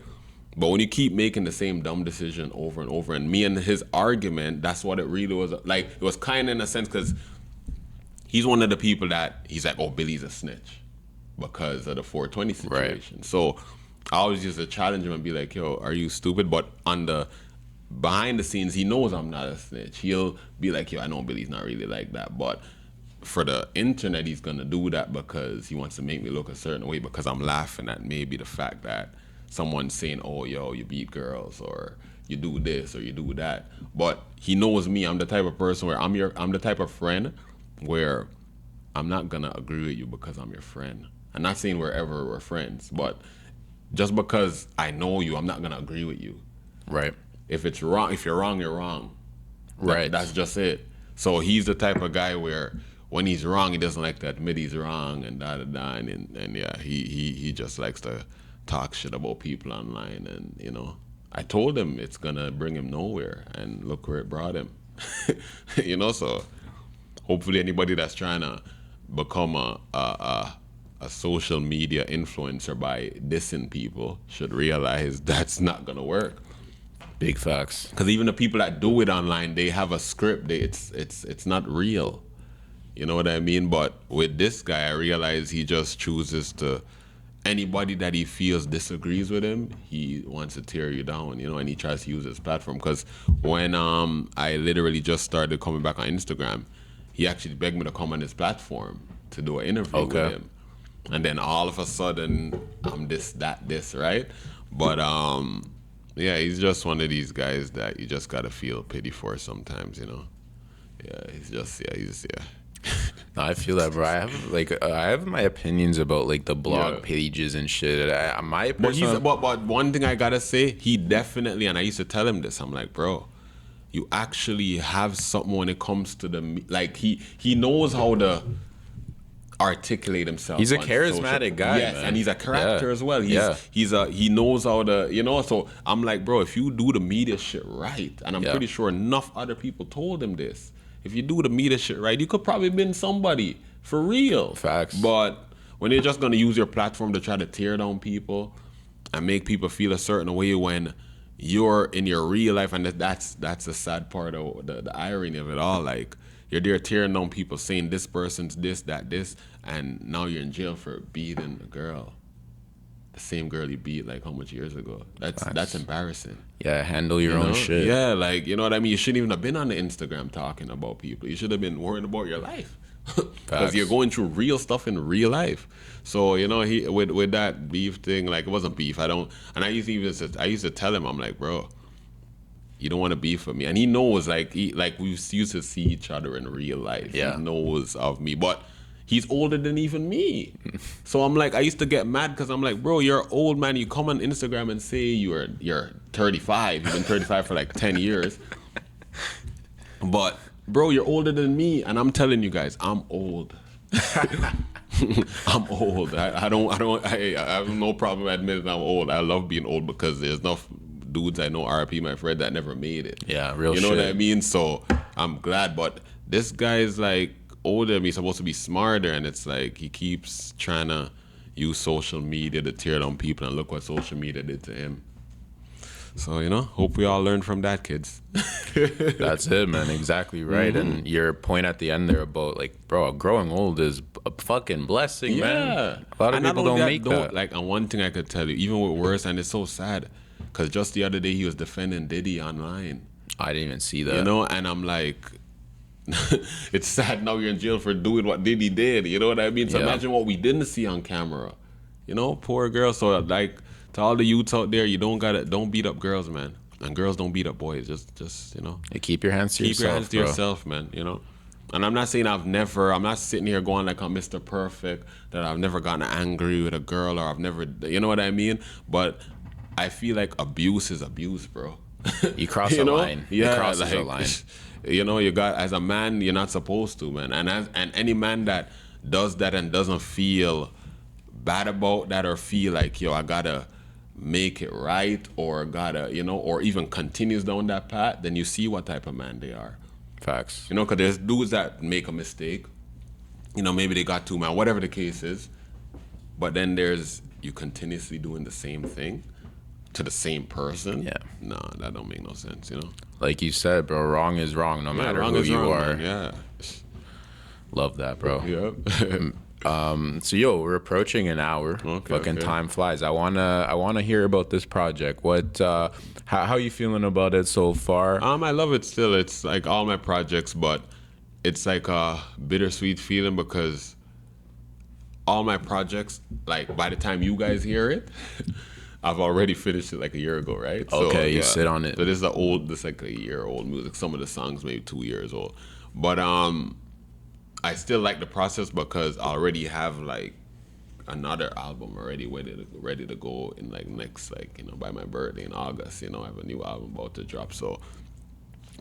But when you keep making the same dumb decision over and over, and me and his argument, that's what it really was. Like, it was kind of in a sense because he's one of the people that he's like, oh, Billy's a snitch because of the 420 situation. Right. So I always used to challenge him and be like, yo, are you stupid? But on the behind the scenes, he knows I'm not a snitch. He'll be like, yo, I know Billy's not really like that. But for the internet, he's going to do that because he wants to make me look a certain way because I'm laughing at maybe the fact that someone's saying, oh, yo, you beat girls or you do this or you do that. But he knows me. I'm the type of person where I'm the type of friend where I'm not going to agree with you because I'm your friend. I'm not saying we're friends, but just because I know you, I'm not gonna agree with you. Right. If you're wrong, you're wrong. Right. That's just it. So he's the type of guy where when he's wrong, he doesn't like to admit he's wrong and and yeah, he just likes to talk shit about people online, and I told him it's gonna bring him nowhere, and look where it brought him. So hopefully anybody that's trying to become a social media influencer by dissing people should realize that's not gonna work. Big facts. Because even the people that do it online, they have a script. It's not real. You know what I mean? But with this guy, I realize he just chooses to. Anybody that he feels disagrees with him, he wants to tear you down. And he tries to use his platform. Because when I literally just started coming back on Instagram, he actually begged me to come on his platform to do an interview with him. And then all of a sudden, I'm this, right? But yeah, he's just one of these guys that you just gotta feel pity for sometimes, Yeah, he's. No, I feel that, bro. I have my opinions about the blog pages and shit. But one thing I gotta say, he definitely, and I used to tell him this. I'm like, bro, you actually have something when it comes to he knows how to articulate himself. He's a charismatic guy, yes, man. And he's a character as well. He knows how to, So I'm like, bro, if you do the media shit right, and I'm pretty sure enough other people told him this. If you do the media shit right, you could probably been somebody for real. Facts. But when you're just gonna use your platform to try to tear down people and make people feel a certain way when you're in your real life, and that's the sad part of the irony of it all. You're there tearing down people, saying this person's this, this, and now you're in jail for beating a girl. The same girl you beat how much years ago. That's embarrassing. Yeah, handle your own shit. Yeah, you know what I mean? You shouldn't even have been on the Instagram talking about people. You should have been worrying about your life. Because you're going through real stuff in real life. So, he with that beef thing, it wasn't beef. I used to tell him, I'm like, bro, you don't want to beef with me. And he knows, we used to see each other in real life. Yeah. He knows of me. But he's older than even me. So I'm I used to get mad because I'm like, bro, you're an old man. You come on Instagram and say you're 35. You've been 35 for 10 years. But, bro, you're older than me. And I'm telling you guys, I'm old. I'm old. I have no problem admitting I'm old. I love being old because there's enough dudes I know, RP, my friend, that never made it. Yeah, real shit. You know what I mean? So I'm glad. But this guy's older than me, supposed to be smarter, and it's he keeps trying to use social media to tear down people, and look what social media did to him. So, hope we all learn from that, kids. That's it, man. Exactly right. Mm-hmm. And your point at the end there about, bro, growing old is a fucking blessing, man. A lot of people don't make that. And one thing I could tell you, even with worse, and it's so sad, because just the other day he was defending Diddy online. I didn't even see that. And I'm like, it's sad now you're in jail for doing what Diddy did. You know what I mean? So imagine what we didn't see on camera. Poor girl. So to all the youths out there, don't beat up girls, man. And girls don't beat up boys. Just keep your hands to yourself. Keep your hands to yourself, man. And I'm not saying I'm not sitting here going like I'm Mr. Perfect, that I've never gotten angry with a girl, or I've never, you know what I mean? But I feel like abuse is abuse, bro. You cross a line. Yeah, you cross a line. You got, as a man, you're not supposed to, man. And any man that does that and doesn't feel bad about that or feel like, yo, I gotta make it right or gotta, or even continues down that path, then you see what type of man they are. Facts. Because there's dudes that make a mistake. Maybe they got two man, whatever the case is. But then there's you continuously doing the same thing to the same person. Yeah. Nah, that don't make no sense, Like you said, bro, wrong is wrong no matter wrong who is you wrong, are. man. Yeah. Love that, bro. Yeah. So yo, we're approaching an hour. Fucking time flies. I wanna hear about this project. What how you feeling about it so far? I love it still. It's like all my projects, but it's like a bittersweet feeling because all my projects, like by the time you guys hear it, I've already finished it like a year ago, right? Okay, you sit on it. So this is like a year old music. Some of the songs maybe 2 years old. But I still like the process because I already have like another album already ready to go in like next, like, by my birthday in August, I have a new album about to drop. So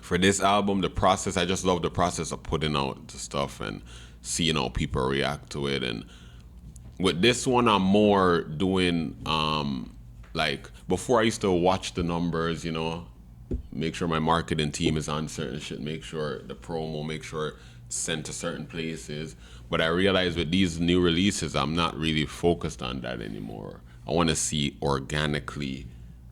for this album, the process, I just love the process of putting out the stuff and seeing how people react to it. And with this one, I'm more doing like before I used to watch the numbers, make sure my marketing team is on certain shit, make sure the promo, make sure it's sent to certain places. But I realized with these new releases, I'm not really focused on that anymore. I want to see organically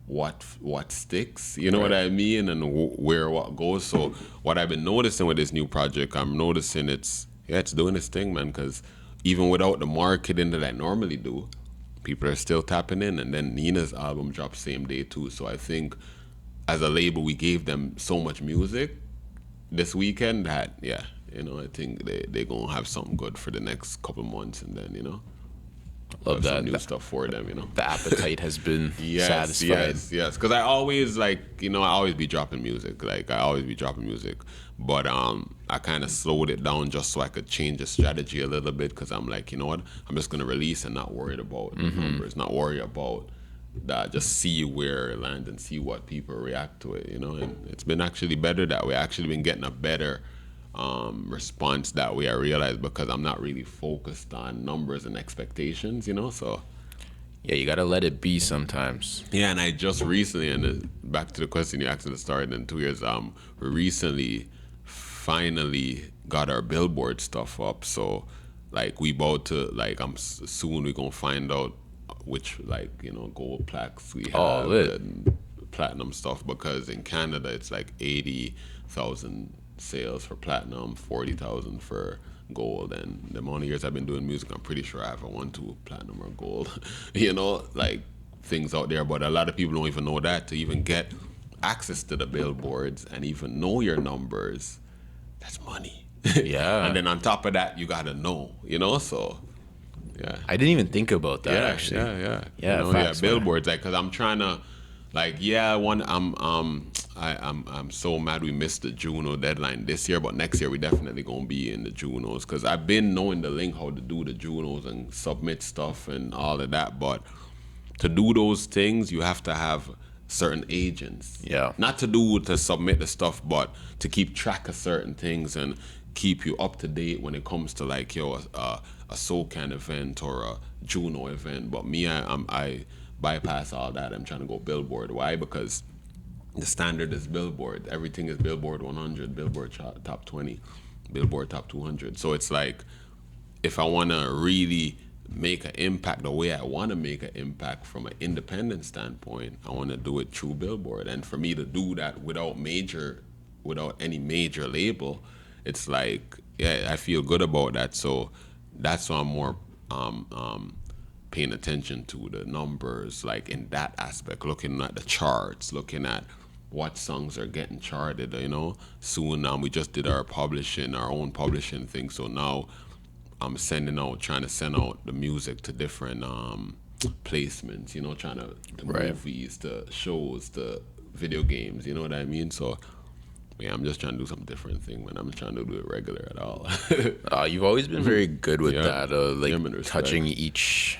what sticks, you know what I mean, and where what goes. So what I've been noticing with this new project, I'm noticing it's doing its thing, man, because even without the marketing that I normally do, people are still tapping in. And then Nina's album dropped same day too. So I think as a label, we gave them so much music this weekend that, I think they're going to have something good for the next couple months. And then, love that. Some new stuff for them, The appetite has been satisfied. Yes. Because I always, I always be dropping music. But I kind of slowed it down just so I could change the strategy a little bit because I'm like, you know what? I'm just going to release and not worried about numbers, not worry about that. Just see where it lands and see what people react to it, And it's been actually better that way. I actually been getting a better response that way, I realized, because I'm not really focused on numbers and expectations, so yeah, you gotta let it be sometimes. Yeah. And I just recently, and back to the question you asked at the start, in 2 years, we recently finally got our Billboard stuff up. So like we about to, soon we're gonna find out which gold plaques we have and platinum stuff, because in Canada it's like 80,000 sales for platinum, 40,000 for gold. And the amount of years I've been doing music, I'm pretty sure I have a 1-2 platinum or gold, things out there. But a lot of people don't even know that. To even get access to the billboards and even know your numbers, that's money. Yeah. And then on top of that, you gotta know, so yeah. I didn't even think about that, actually. Yeah, billboards, because I'm trying to, I'm so mad we missed the Juno deadline this year, but next year we definitely gonna be in the Junos, because I've been knowing the link how to do the Junos and submit stuff and all of that, but to do those things you have to have certain agents. Yeah. Not to submit the stuff, but to keep track of certain things and keep you up to date when it comes to a SoCan event or a Juno event. But me, I bypass all that. I'm trying to go Billboard. Why? Because the standard is Billboard. Everything is Billboard 100, Billboard top 20, Billboard top 200. So it's like, if I want to really make an impact the way I want to make an impact from an independent standpoint, I want to do it through Billboard. And for me to do that without any major label, it's like, yeah, I feel good about that. So that's why I'm more paying attention to the numbers, in that aspect, looking at the charts, looking at what songs are getting charted, Soon we just did our own publishing thing. So now I'm trying to send out the music to different placements, trying to movies, to shows, to video games, you know what I mean? So yeah, I'm just trying to do some different thing, man. I'm trying to do it regular at all. You've always been very good with that, touching each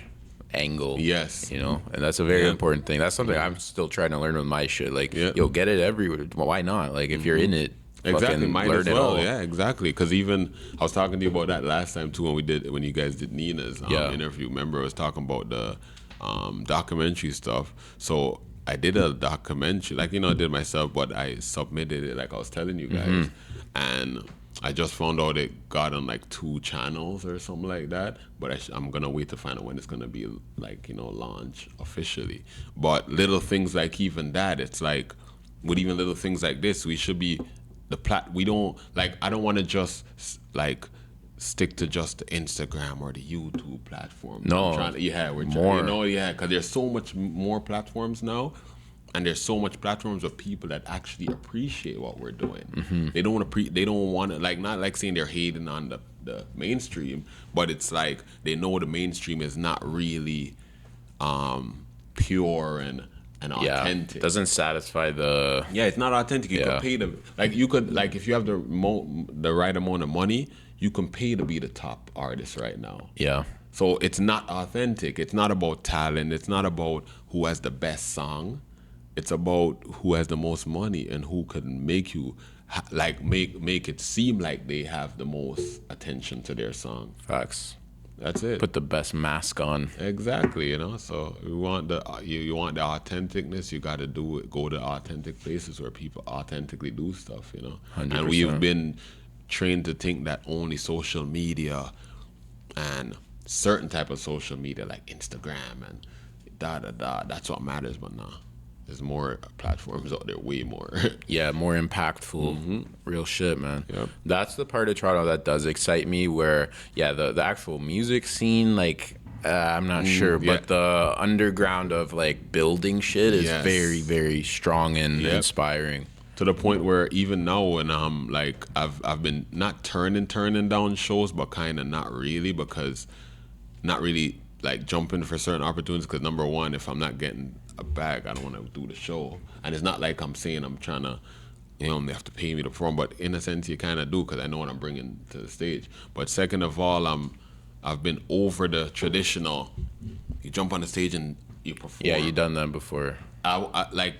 angle. Yes. And that's a very important thing. That's something I'm still trying to learn with my shit. Get it everywhere. Why not? If you're in it, fucking might learn as it well. all. Yeah, exactly. Because even I was talking to you about that last time too when you guys did Nina's interview. Remember, I was talking about the documentary stuff. So I did a documentary, like I did myself, but I submitted it like I was telling you guys, and I just found out it got on like 2 channels or something like that. But I'm gonna wait to find out when it's gonna be like launch officially. But little things like even that, it's like with even little things like this, we should be we don't like. I don't want to just like stick to just the Instagram or the YouTube platform. No, we're more. trying, because there's so much more platforms now, and there's so much platforms of people that actually appreciate what we're doing. They don't want to not like saying they're hating on the mainstream, but it's like they know the mainstream is not really pure and authentic. Doesn't satisfy the. Yeah, it's not authentic. You could pay if you have the right amount of money, you can pay to be the top artist right now. Yeah. So it's not authentic. It's not about talent. It's not about who has the best song. It's about who has the most money and who can make you make it seem like they have the most attention to their song. Facts. That's it. Put the best mask on. Exactly, So you want the authenticness. You got to do it. Go to authentic places where people authentically do stuff. 100%. And we've been trained to think that only social media and certain type of social media like Instagram and that's what matters. But nah, there's more platforms out there, way more. Yeah, more impactful. Real shit, man. Yep. That's the part of Toronto that does excite me, where the actual music scene, I'm not sure, but the underground of building shit is very, very strong and inspiring. To the point where even now when I've been not turning down shows, but kind of not really, because not really jumping for certain opportunities, because number one, if I'm not getting a bag, I don't want to do the show. And it's not like I'm saying I'm trying to they have to pay me to perform, but in a sense you kind of do, because I know what I'm bringing to the stage. But second of all, I've been over the traditional, you jump on the stage and you perform. Yeah, you done that before.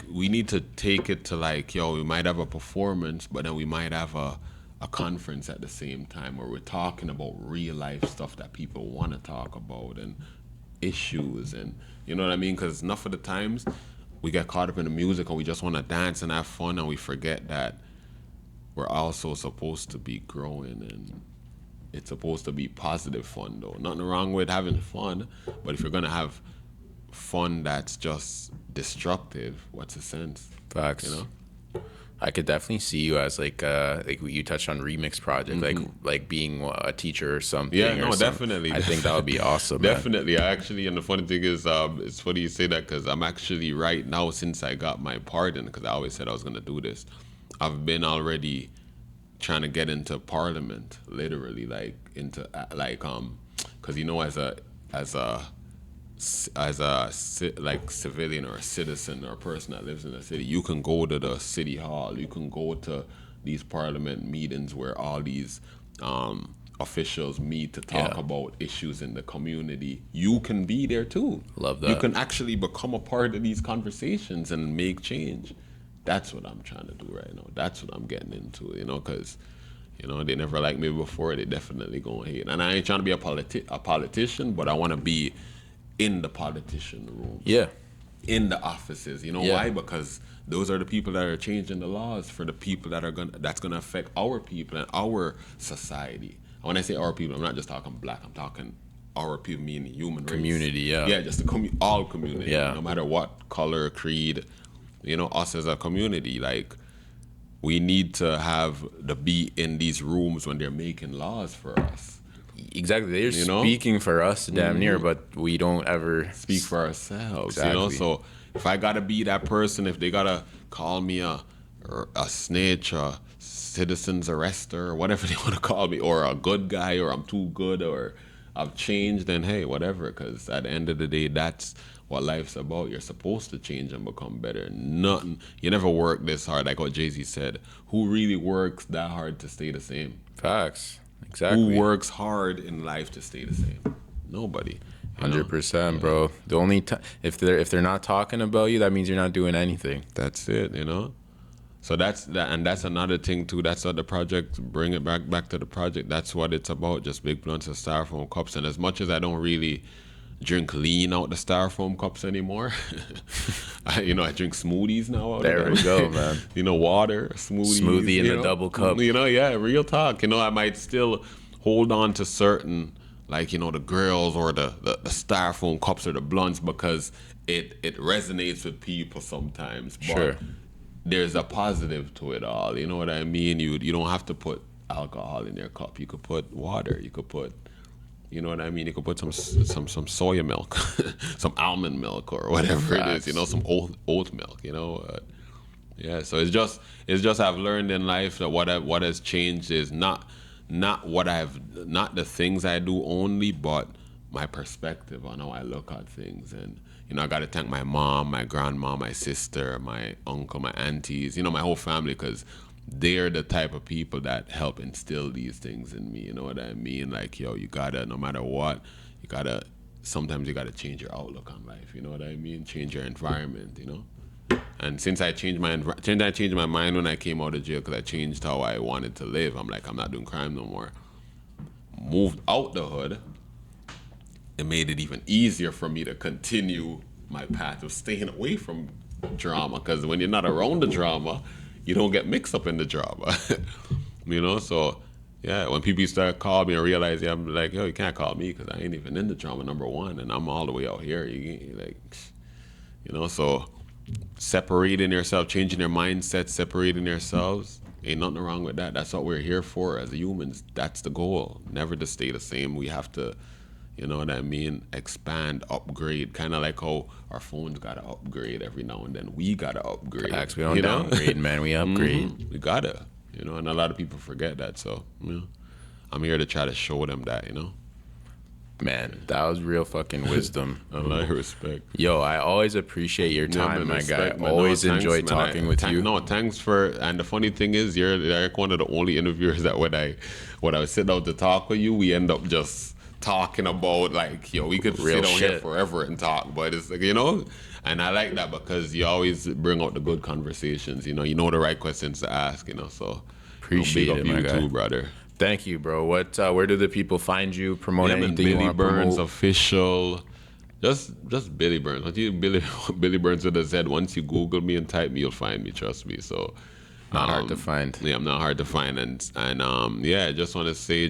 We need to take it to we might have a performance, but then we might have a conference at the same time where we're talking about real life stuff that people want to talk about and issues, and you know what I mean? Because enough of the times we get caught up in the music and we just want to dance and have fun, and we forget that we're also supposed to be growing, and it's supposed to be positive fun though. Nothing wrong with having fun, but if you're gonna have fun that's just destructive, what's the sense? Facts. I could definitely see you as like you touched on remix project, like being a teacher or something. Yeah, no, definitely. I think that would be awesome. Definitely. I actually, and the funny thing is, it's funny you say that, because I'm actually right now, since I got my pardon, because I always said I was gonna do this, I've been already trying to get into parliament, literally, because as a civilian or a citizen or a person that lives in a city, you can go to the city hall, you can go to these parliament meetings where all these officials meet to talk about issues in the community. You can be there too. Love that. You can actually become a part of these conversations and make change. That's what I'm trying to do right now. That's what I'm getting into, because they never liked me before. They definitely gonna hate. And I ain't trying to be a politician, but I want to be in the politician room. Yeah. In the offices. Why? Because those are the people that are changing the laws for the people that's gonna affect our people and our society. When I say our people, I'm not just talking black. I'm talking our people, meaning human race. Community, yeah. Yeah, just all community. Yeah. No matter what color, creed. Us as a community, we need to be in these rooms when they're making laws for us. Exactly. They're speaking for us damn near, but we don't ever speak for ourselves. Exactly. So if I gotta be that person, if they gotta call me a snitch, a citizen's arrester, or whatever they want to call me, or a good guy, or I'm too good, or I've changed, then hey, whatever. Because at the end of the day, that's what life's about. You're supposed to change and become better. You never work this hard. Like what Jay-Z said, who really works that hard to stay the same? Facts. Exactly. Who works hard in life to stay the same? Nobody. 100%, bro. The only time if they're not talking about you, that means you're not doing anything. That's it. So that's that, and that's another thing too. That's what the project, bring it back to the project. That's what it's about. Just big blunts and styrofoam cups. And as much as I don't really drink lean out the styrofoam cups anymore, I drink smoothies now. Out There we go, man. Water, smoothie in the double cup. Yeah, real talk. I might still hold on to certain, like, the grills or the styrofoam cups or the blunts because it resonates with people sometimes. But sure. There's a positive to it all. You know what I mean? You don't have to put alcohol in your cup. You could put water. You could put, you know what I mean? You could put some soya milk, some almond milk or whatever it is. Some oat milk. Yeah. So it's just I've learned in life that what has changed is not the things I do only, but my perspective on how I look at things. And I got to thank my mom, my grandma, my sister, my uncle, my aunties, my whole family, because they're the type of people that help instill these things in me. You know what I mean? Like, you gotta, no matter what, sometimes you gotta change your outlook on life. You know what I mean? Change your environment. And since I changed my mind when I came out of jail, because I changed how I wanted to live. I'm like, I'm not doing crime no more. Moved out the hood. It made it even easier for me to continue my path of staying away from drama, because when you're not around the drama, you don't get mixed up in the drama. So yeah, when people start calling me and realize, I'm like, yo, you can't call me because I ain't even in the drama, number one, and I'm all the way out here. So separating yourself, changing your mindset, separating yourselves, ain't nothing wrong with that. That's what we're here for as humans. That's the goal. Never to stay the same. We have to, you know what I mean, expand, upgrade, kind of like how our phones got to upgrade every now and then. We got to upgrade. Facts, we don't downgrade, man. We upgrade. Mm-hmm. We got to, and a lot of people forget that. So, I'm here to try to show them that, Man, that was real fucking wisdom. A lot of respect. Yo, I always appreciate your time, my guy. Man. Always enjoy talking with you. No, thanks for. And the funny thing is, you're like one of the only interviewers that when I was sitting out to talk with you, we end up just talking about, like, we could real sit down shit here forever and talk, but it's like, and I like that because you always bring out the good conversations. You know the right questions to ask. So appreciate big it, up my you guy. Too, brother. Thank you, bro. Where do the people find you? Promote anything Billy you want to Burnz promote? official. Just Billy Burnz. Once you Billy Burnz with a Z. Once you Google me and type me, you'll find me. Trust me. So not hard to find. Yeah, I'm not hard to find, and I just want to say,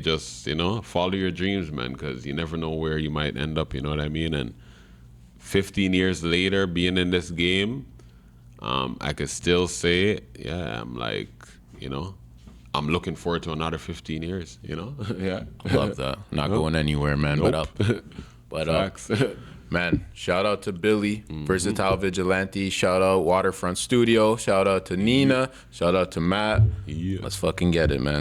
follow your dreams, man, because you never know where you might end up. You know what I mean? And 15 years later, being in this game, I could still say, I'm like, I'm looking forward to another 15 years. Yeah. Love that. Not going anywhere, man. Nope. But up. Man, shout out to Billy, Versatile Vigilante. Shout out Waterfront Studio. Shout out to Nina. Shout out to Matt. Yeah. Let's fucking get it, man.